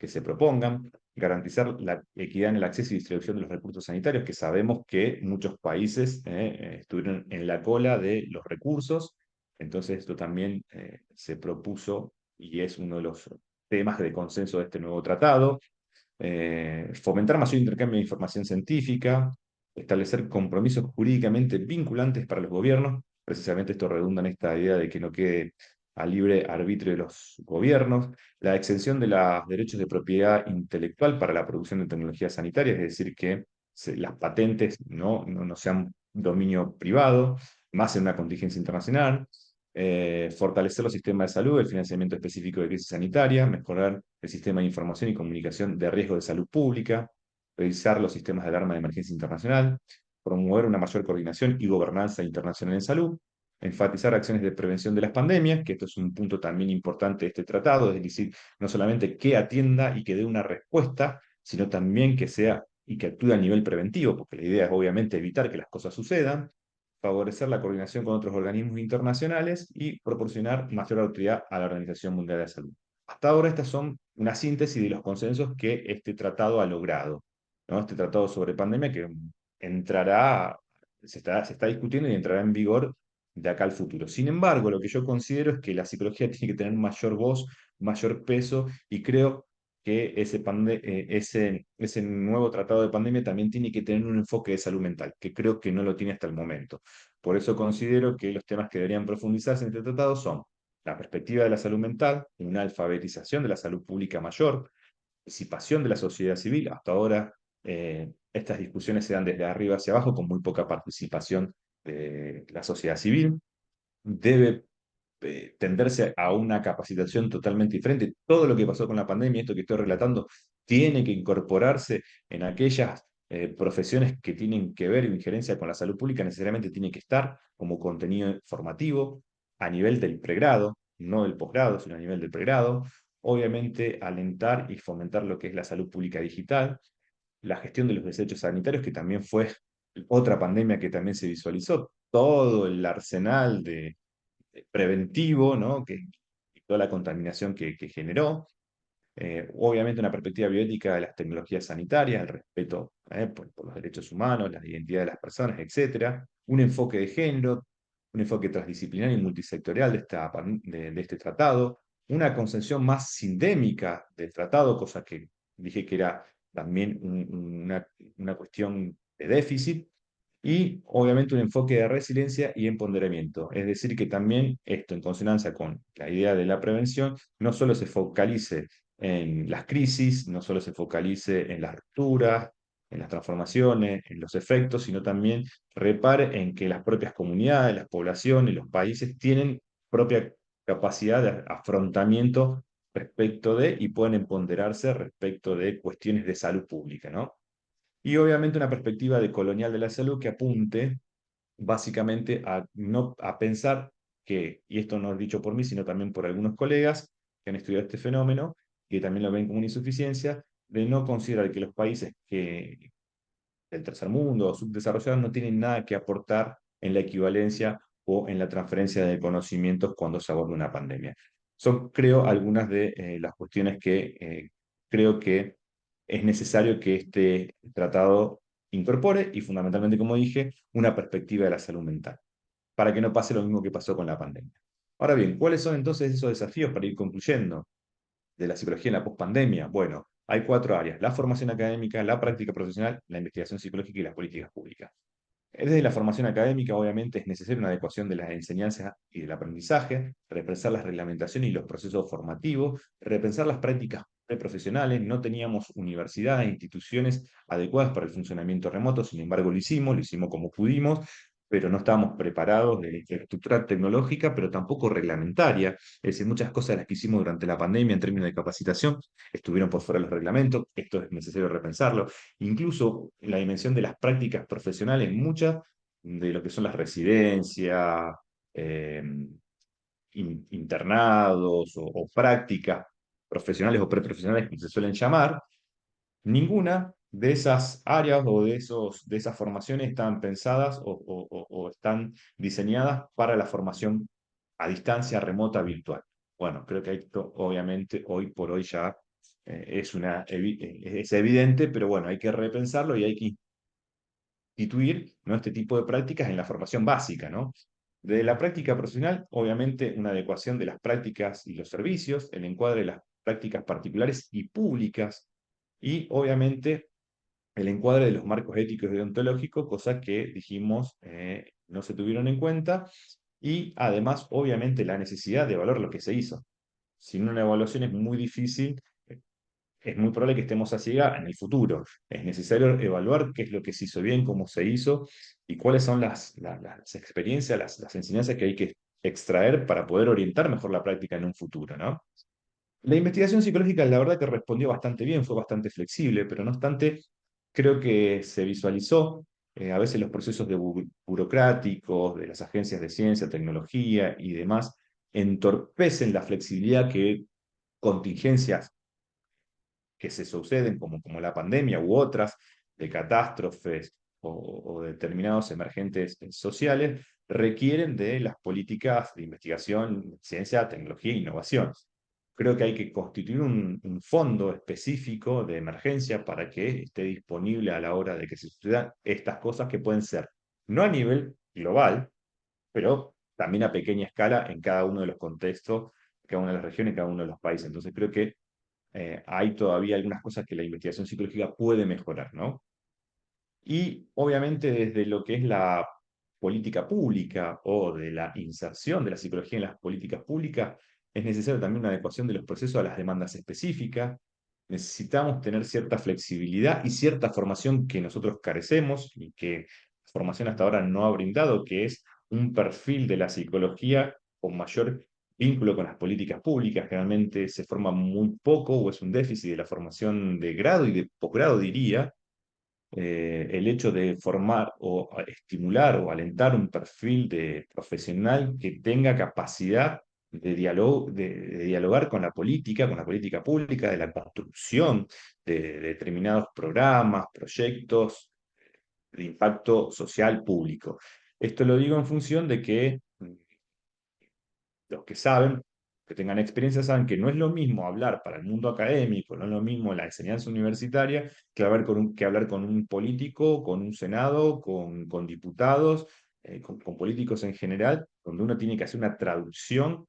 se propongan, garantizar la equidad en el acceso y distribución de los recursos sanitarios, que sabemos que muchos países estuvieron en la cola de los recursos, entonces esto también se propuso y es uno de los temas de consenso de este nuevo tratado. Fomentar mayor intercambio de información científica, establecer compromisos jurídicamente vinculantes para los gobiernos, precisamente esto redunda en esta idea de que no quede a libre arbitrio de los gobiernos, la exención de los derechos de propiedad intelectual para la producción de tecnologías sanitarias, es decir, que las patentes no sean dominio privado, más en una contingencia internacional, fortalecer los sistemas de salud, el financiamiento específico de crisis sanitaria, mejorar el sistema de información y comunicación de riesgo de salud pública, revisar los sistemas de alarma de emergencia internacional, promover una mayor coordinación y gobernanza internacional en salud, enfatizar acciones de prevención de las pandemias, que esto es un punto también importante de este tratado, es decir, no solamente que atienda y que dé una respuesta, sino también que sea y que actúe a nivel preventivo, porque la idea es obviamente evitar que las cosas sucedan, favorecer la coordinación con otros organismos internacionales y proporcionar mayor autoridad a la Organización Mundial de la Salud. Hasta ahora estas son una síntesis de los consensos que este tratado ha logrado, ¿no? Este tratado sobre pandemia que entrará, se está discutiendo y entrará en vigor de acá al futuro. Sin embargo, lo que yo considero es que la psicología tiene que tener mayor voz, mayor peso, y creo que ese nuevo tratado de pandemia también tiene que tener un enfoque de salud mental, que creo que no lo tiene hasta el momento. Por eso considero que los temas que deberían profundizarse en este tratado son la perspectiva de la salud mental, una alfabetización de la salud pública mayor, participación de la sociedad civil. Hasta ahora estas discusiones se dan desde arriba hacia abajo con muy poca participación de la sociedad civil. Debe tenderse a una capacitación totalmente diferente. Todo lo que pasó con la pandemia, esto que estoy relatando, tiene que incorporarse en aquellas profesiones que tienen que ver, injerencia con la salud pública, necesariamente tiene que estar como contenido formativo a nivel del pregrado, no del posgrado, sino a nivel del pregrado. Obviamente, alentar y fomentar lo que es la salud pública digital, la gestión de los desechos sanitarios, que también fue otra pandemia que también se visualizó, todo el arsenal de preventivo, ¿no? Y toda la contaminación que generó. Obviamente una perspectiva bioética de las tecnologías sanitarias, el respeto por los derechos humanos, la identidad de las personas, etcétera. Un enfoque de género, un enfoque transdisciplinario y multisectorial de este tratado, una concepción más sindémica del tratado, cosa que dije que era también una cuestión de déficit, y obviamente un enfoque de resiliencia y empoderamiento. Es decir, que también esto, en consonancia con la idea de la prevención, no solo se focalice en las crisis, no solo se focalice en las rupturas, en las transformaciones, en los efectos, sino también repare en que las propias comunidades, las poblaciones, los países tienen propia capacidad de afrontamiento respecto de y pueden empoderarse respecto de cuestiones de salud pública, ¿no? Y obviamente una perspectiva de colonial de la salud que apunte básicamente no, a pensar que, y esto no es dicho por mí, sino también por algunos colegas que han estudiado este fenómeno, que también lo ven como una insuficiencia, de no considerar que los países del tercer mundo o subdesarrollados no tienen nada que aportar en la equivalencia o en la transferencia de conocimientos cuando se aborda una pandemia. Son, creo, algunas de las cuestiones que creo que es necesario que este tratado incorpore y fundamentalmente, como dije, una perspectiva de la salud mental, para que no pase lo mismo que pasó con la pandemia. Ahora bien, ¿cuáles son entonces esos desafíos para ir concluyendo de la psicología en la pospandemia? Bueno, hay cuatro áreas: la formación académica, la práctica profesional, la investigación psicológica y las políticas públicas. Desde la formación académica, obviamente, es necesaria una adecuación de las enseñanzas y del aprendizaje, repensar las reglamentaciones y los procesos formativos, repensar las prácticas profesionales. No teníamos universidades e instituciones adecuadas para el funcionamiento remoto, sin embargo lo hicimos como pudimos, pero no estábamos preparados de la infraestructura tecnológica, pero tampoco reglamentaria. Es decir, muchas cosas de las que hicimos durante la pandemia en términos de capacitación estuvieron por fuera de los reglamentos. Esto es necesario repensarlo. Incluso la dimensión de las prácticas profesionales, muchas de lo que son las residencias, eh, internados o prácticas profesionales o preprofesionales, como se suelen llamar, ninguna de esas áreas o de esas formaciones están pensadas o están diseñadas para la formación a distancia, remota, virtual. Bueno, creo que esto obviamente hoy por hoy ya es evidente, pero bueno, hay que repensarlo y hay que instituir, ¿no?, este tipo de prácticas en la formación básica, ¿no? De la práctica profesional, obviamente, una adecuación de las prácticas y los servicios, el encuadre de las prácticas particulares y públicas, y obviamente el encuadre de los marcos éticos y deontológicos, cosas que dijimos no se tuvieron en cuenta, y además, obviamente, la necesidad de evaluar lo que se hizo. Sin una evaluación es muy difícil, es muy probable que estemos a ciega en el futuro. Es necesario evaluar qué es lo que se hizo bien, cómo se hizo y cuáles son las experiencias, las enseñanzas que hay que extraer para poder orientar mejor la práctica en un futuro, ¿no? La investigación psicológica, la verdad que respondió bastante bien, fue bastante flexible, pero no obstante, creo que se visualizó a veces los procesos burocráticos de las agencias de ciencia, tecnología y demás entorpecen la flexibilidad que contingencias que se suceden, como la pandemia u otras, de catástrofes o determinados emergentes sociales, requieren de las políticas de investigación, ciencia, tecnología e innovación. Creo que hay que constituir un fondo específico de emergencia para que esté disponible a la hora de que se sucedan estas cosas que pueden ser, no a nivel global, pero también a pequeña escala en cada uno de los contextos, cada una de las regiones, cada uno de los países. Entonces creo que hay todavía algunas cosas que la investigación psicológica puede mejorar, ¿no? Y obviamente desde lo que es la política pública o de la inserción de la psicología en las políticas públicas, es necesaria también una adecuación de los procesos a las demandas específicas. Necesitamos tener cierta flexibilidad y cierta formación que nosotros carecemos y que la formación hasta ahora no ha brindado, que es un perfil de la psicología con mayor vínculo con las políticas públicas. Generalmente se forma muy poco o es un déficit de la formación de grado y de posgrado, diría, el hecho de formar o estimular o alentar un perfil de profesional que tenga capacidad de dialogar con la política pública, de la construcción de determinados programas, proyectos de impacto social público. Esto lo digo en función de que los que saben, que tengan experiencia, saben que no es lo mismo hablar para el mundo académico, no es lo mismo la enseñanza universitaria que hablar con un político, con un senado, con diputados, con políticos en general, donde uno tiene que hacer una traducción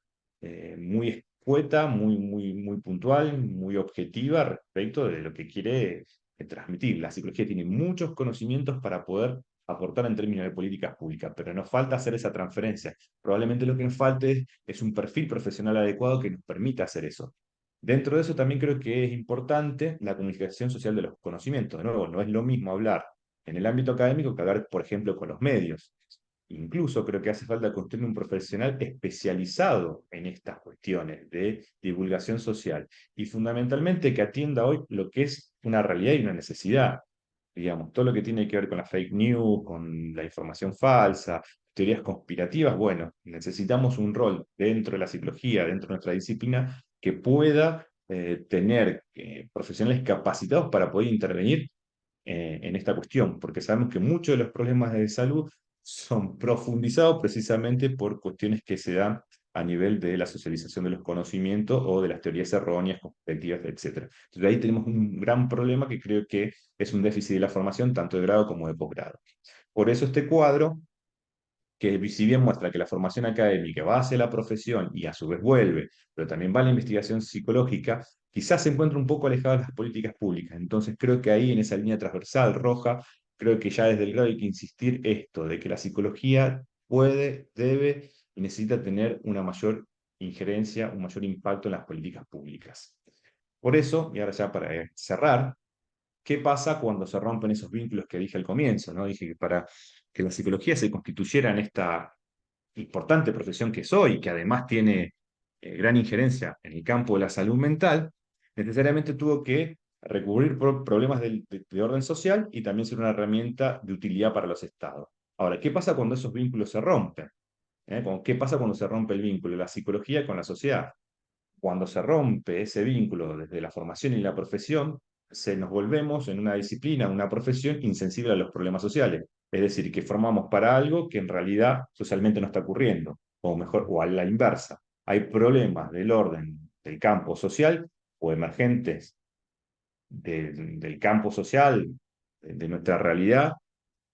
muy escueta, muy puntual, muy objetiva respecto de lo que quiere transmitir. La psicología tiene muchos conocimientos para poder aportar en términos de políticas públicas, pero nos falta hacer esa transferencia. Probablemente lo que nos falte es un perfil profesional adecuado que nos permita hacer eso. Dentro de eso también creo que es importante la comunicación social de los conocimientos. De nuevo, no es lo mismo hablar en el ámbito académico que hablar, por ejemplo, con los medios. Incluso creo que hace falta construir un profesional especializado en estas cuestiones de divulgación social y fundamentalmente que atienda hoy lo que es una realidad y una necesidad. Digamos, todo lo que tiene que ver con la fake news, con la información falsa, teorías conspirativas, bueno, necesitamos un rol dentro de la psicología, dentro de nuestra disciplina, que pueda tener profesionales capacitados para poder intervenir en esta cuestión, porque sabemos que muchos de los problemas de salud son profundizados precisamente por cuestiones que se dan a nivel de la socialización de los conocimientos o de las teorías erróneas, conspectivas, etc. Entonces ahí tenemos un gran problema que creo que es un déficit de la formación tanto de grado como de posgrado. Por eso este cuadro que si bien muestra que la formación académica va hacia la profesión y a su vez vuelve, pero también va a la investigación psicológica, quizás se encuentra un poco alejado de las políticas públicas. Entonces creo que ahí en esa línea transversal roja, creo que ya desde el grado hay que insistir esto, de que la psicología puede, debe y necesita tener una mayor injerencia, un mayor impacto en las políticas públicas. Por eso, y ahora ya para cerrar, ¿qué pasa cuando se rompen esos vínculos que dije al comienzo? ¿No? Dije que para que la psicología se constituyera en esta importante profesión que soy, que además tiene gran injerencia en el campo de la salud mental, necesariamente tuvo que recurrir por problemas de orden social y también ser una herramienta de utilidad para los estados. Ahora, ¿qué pasa cuando esos vínculos se rompen? ¿Qué pasa cuando se rompe el vínculo de la psicología con la sociedad? Cuando se rompe ese vínculo desde la formación y la profesión, se nos volvemos en una disciplina, una profesión insensible a los problemas sociales. Es decir, que formamos para algo que en realidad socialmente no está ocurriendo, o mejor, o a la inversa. Hay problemas del orden del campo social o emergentes del campo social, de nuestra realidad,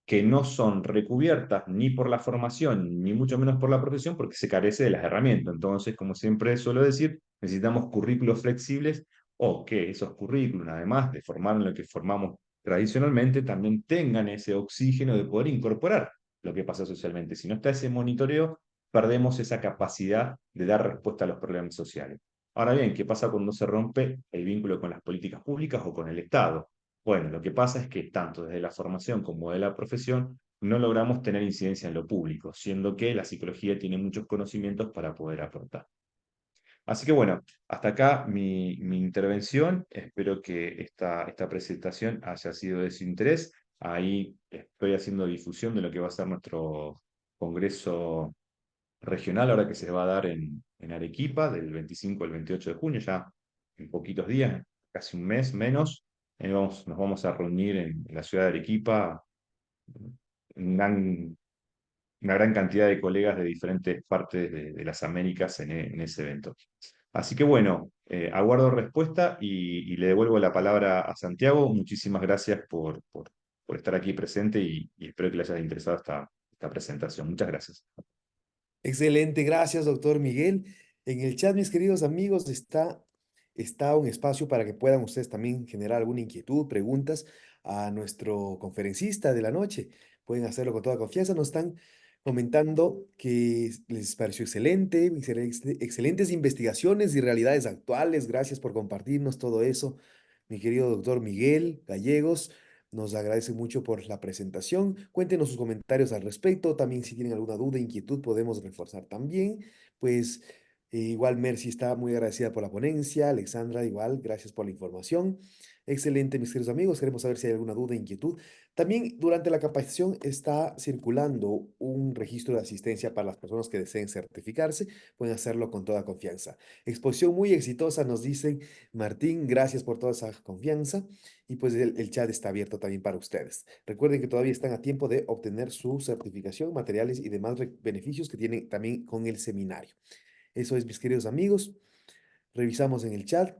que no son recubiertas ni por la formación, ni mucho menos por la profesión, porque se carece de las herramientas. Entonces, como siempre suelo decir, necesitamos currículos flexibles o que esos currículos, además de formar en lo que formamos tradicionalmente, también tengan ese oxígeno de poder incorporar lo que pasa socialmente. Si no está ese monitoreo, perdemos esa capacidad de dar respuesta a los problemas sociales. Ahora bien, ¿qué pasa cuando se rompe el vínculo con las políticas públicas o con el Estado? Bueno, lo que pasa es que tanto desde la formación como de la profesión no logramos tener incidencia en lo público, siendo que la psicología tiene muchos conocimientos para poder aportar. Así que bueno, hasta acá mi intervención. Espero que esta presentación haya sido de su interés. Ahí estoy haciendo difusión de lo que va a ser nuestro congreso regional ahora que se va a dar en Arequipa, del 25 al 28 de junio, ya en poquitos días, casi un mes menos. Nos vamos a reunir en la ciudad de Arequipa, un gran- una gran cantidad de colegas de diferentes partes de las Américas en ese evento. Así que bueno, aguardo respuesta y le devuelvo la palabra a Santiago. Muchísimas gracias por estar aquí presente y espero que le haya interesado esta presentación. Muchas gracias. Excelente, gracias, doctor Miguel. En el chat, mis queridos amigos, está está un espacio para que puedan ustedes también generar alguna inquietud, preguntas a nuestro conferencista de la noche. Pueden hacerlo con toda confianza. Nos están comentando que les pareció excelente, excelentes investigaciones y realidades actuales. Gracias por compartirnos todo eso. Mi querido doctor Miguel Gallegos, nos agradece mucho por la presentación. Cuéntenos sus comentarios al respecto. También si tienen alguna duda, inquietud, podemos reforzar también. Pues igual Mercy está muy agradecida por la ponencia. Alexandra igual, gracias por la información. Excelente, mis queridos amigos. Queremos saber si hay alguna duda, inquietud. También durante la capacitación está circulando un registro de asistencia para las personas que deseen certificarse. Pueden hacerlo con toda confianza. Exposición muy exitosa, nos dicen. Martín, gracias por toda esa confianza. Y pues el chat está abierto también para ustedes. Recuerden que todavía están a tiempo de obtener su certificación, materiales y demás beneficios que tienen también con el seminario. Eso es, mis queridos amigos. Revisamos en el chat.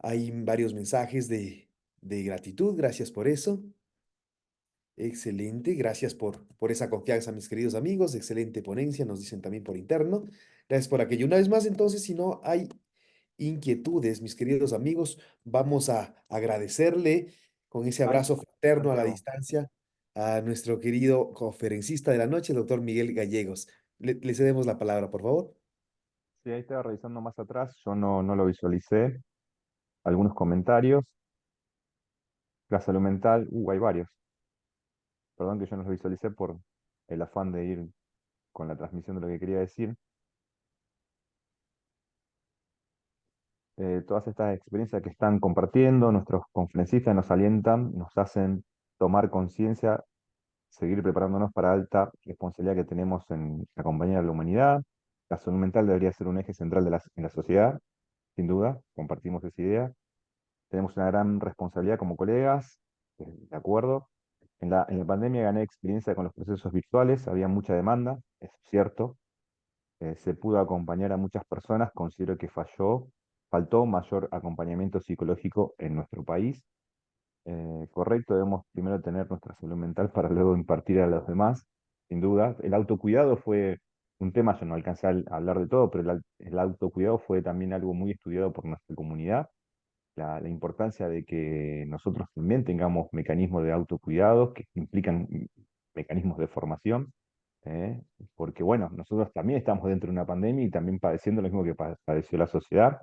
Hay varios mensajes de gratitud. Gracias por eso. Excelente, gracias por esa confianza, mis queridos amigos. Excelente ponencia, nos dicen también por interno. Gracias por aquello. Una vez más, entonces, si no hay inquietudes, mis queridos amigos, vamos a agradecerle con ese Ay, abrazo fraterno a la Santiago, distancia a nuestro querido conferencista de la noche, el doctor Miguel Gallegos. Le cedemos la palabra, por favor. sí, ahí estaba revisando más atrás, yo no lo visualicé. Algunos comentarios. La salud mental, hay varios. Perdón que yo no los visualicé por el afán de ir con la transmisión de lo que quería decir. Todas estas experiencias que están compartiendo, nuestros conferencistas nos alientan, nos hacen tomar conciencia, seguir preparándonos para alta responsabilidad que tenemos en acompañar a la humanidad. La salud mental debería ser un eje central en la sociedad, sin duda, compartimos esa idea. Tenemos una gran responsabilidad como colegas, de acuerdo. En la pandemia gané experiencia con los procesos virtuales, había mucha demanda, es cierto. Se pudo acompañar a muchas personas, considero que faltó mayor acompañamiento psicológico en nuestro país. Correcto, debemos primero tener nuestra salud mental para luego impartir a los demás, sin duda. El autocuidado fue un tema, yo no alcancé a hablar de todo, pero el autocuidado fue también algo muy estudiado por nuestra comunidad. La importancia de que nosotros también tengamos mecanismos de autocuidado que implican mecanismos de formación, ¿eh? Porque bueno, nosotros también estamos dentro de una pandemia y también padeciendo lo mismo que padeció la sociedad.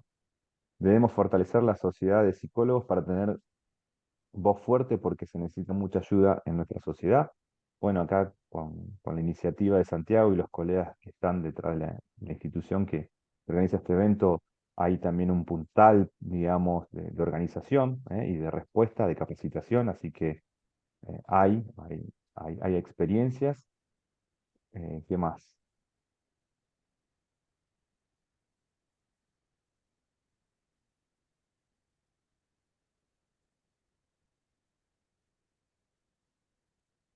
Debemos fortalecer la sociedad de psicólogos para tener voz fuerte porque se necesita mucha ayuda en nuestra sociedad. Bueno, acá con la iniciativa de Santiago y los colegas que están detrás de la institución que organiza este evento, hay también un puntal, digamos, de organización, y de respuesta, de capacitación, así que hay experiencias. ¿Qué más?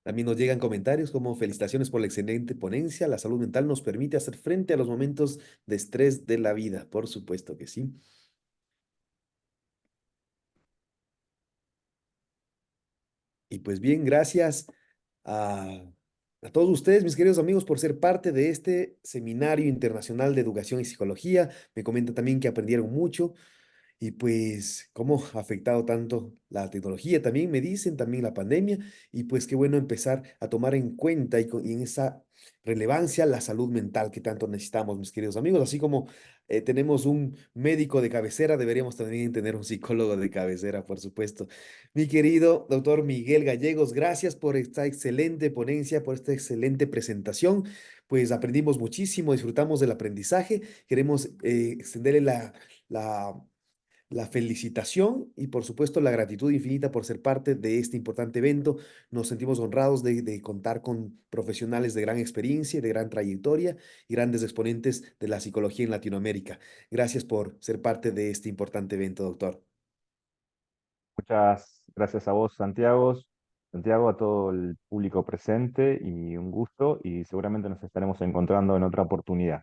También nos llegan comentarios como felicitaciones por la excelente ponencia. La salud mental nos permite hacer frente a los momentos de estrés de la vida. Por supuesto que sí. Y pues bien, gracias a, a todos ustedes, mis queridos amigos, por ser parte de este Seminario Internacional de Educación y Psicología. Me comentan también que aprendieron mucho. Y pues, cómo ha afectado tanto la tecnología también, me dicen, también la pandemia, y pues qué bueno empezar a tomar en cuenta y en esa relevancia la salud mental que tanto necesitamos, mis queridos amigos. Así como tenemos un médico de cabecera, deberíamos también tener un psicólogo de cabecera, por supuesto. Mi querido doctor Miguel Gallegos, gracias por esta excelente ponencia, por esta excelente presentación. Pues aprendimos muchísimo, disfrutamos del aprendizaje. Queremos extenderle la la felicitación y por supuesto la gratitud infinita por ser parte de este importante evento. Nos sentimos honrados de contar con profesionales de gran experiencia, de gran trayectoria y grandes exponentes de la psicología en Latinoamérica. Gracias por ser parte de este importante evento, doctor. Muchas gracias a vos, Santiago, a todo el público presente y un gusto y seguramente nos estaremos encontrando en otra oportunidad.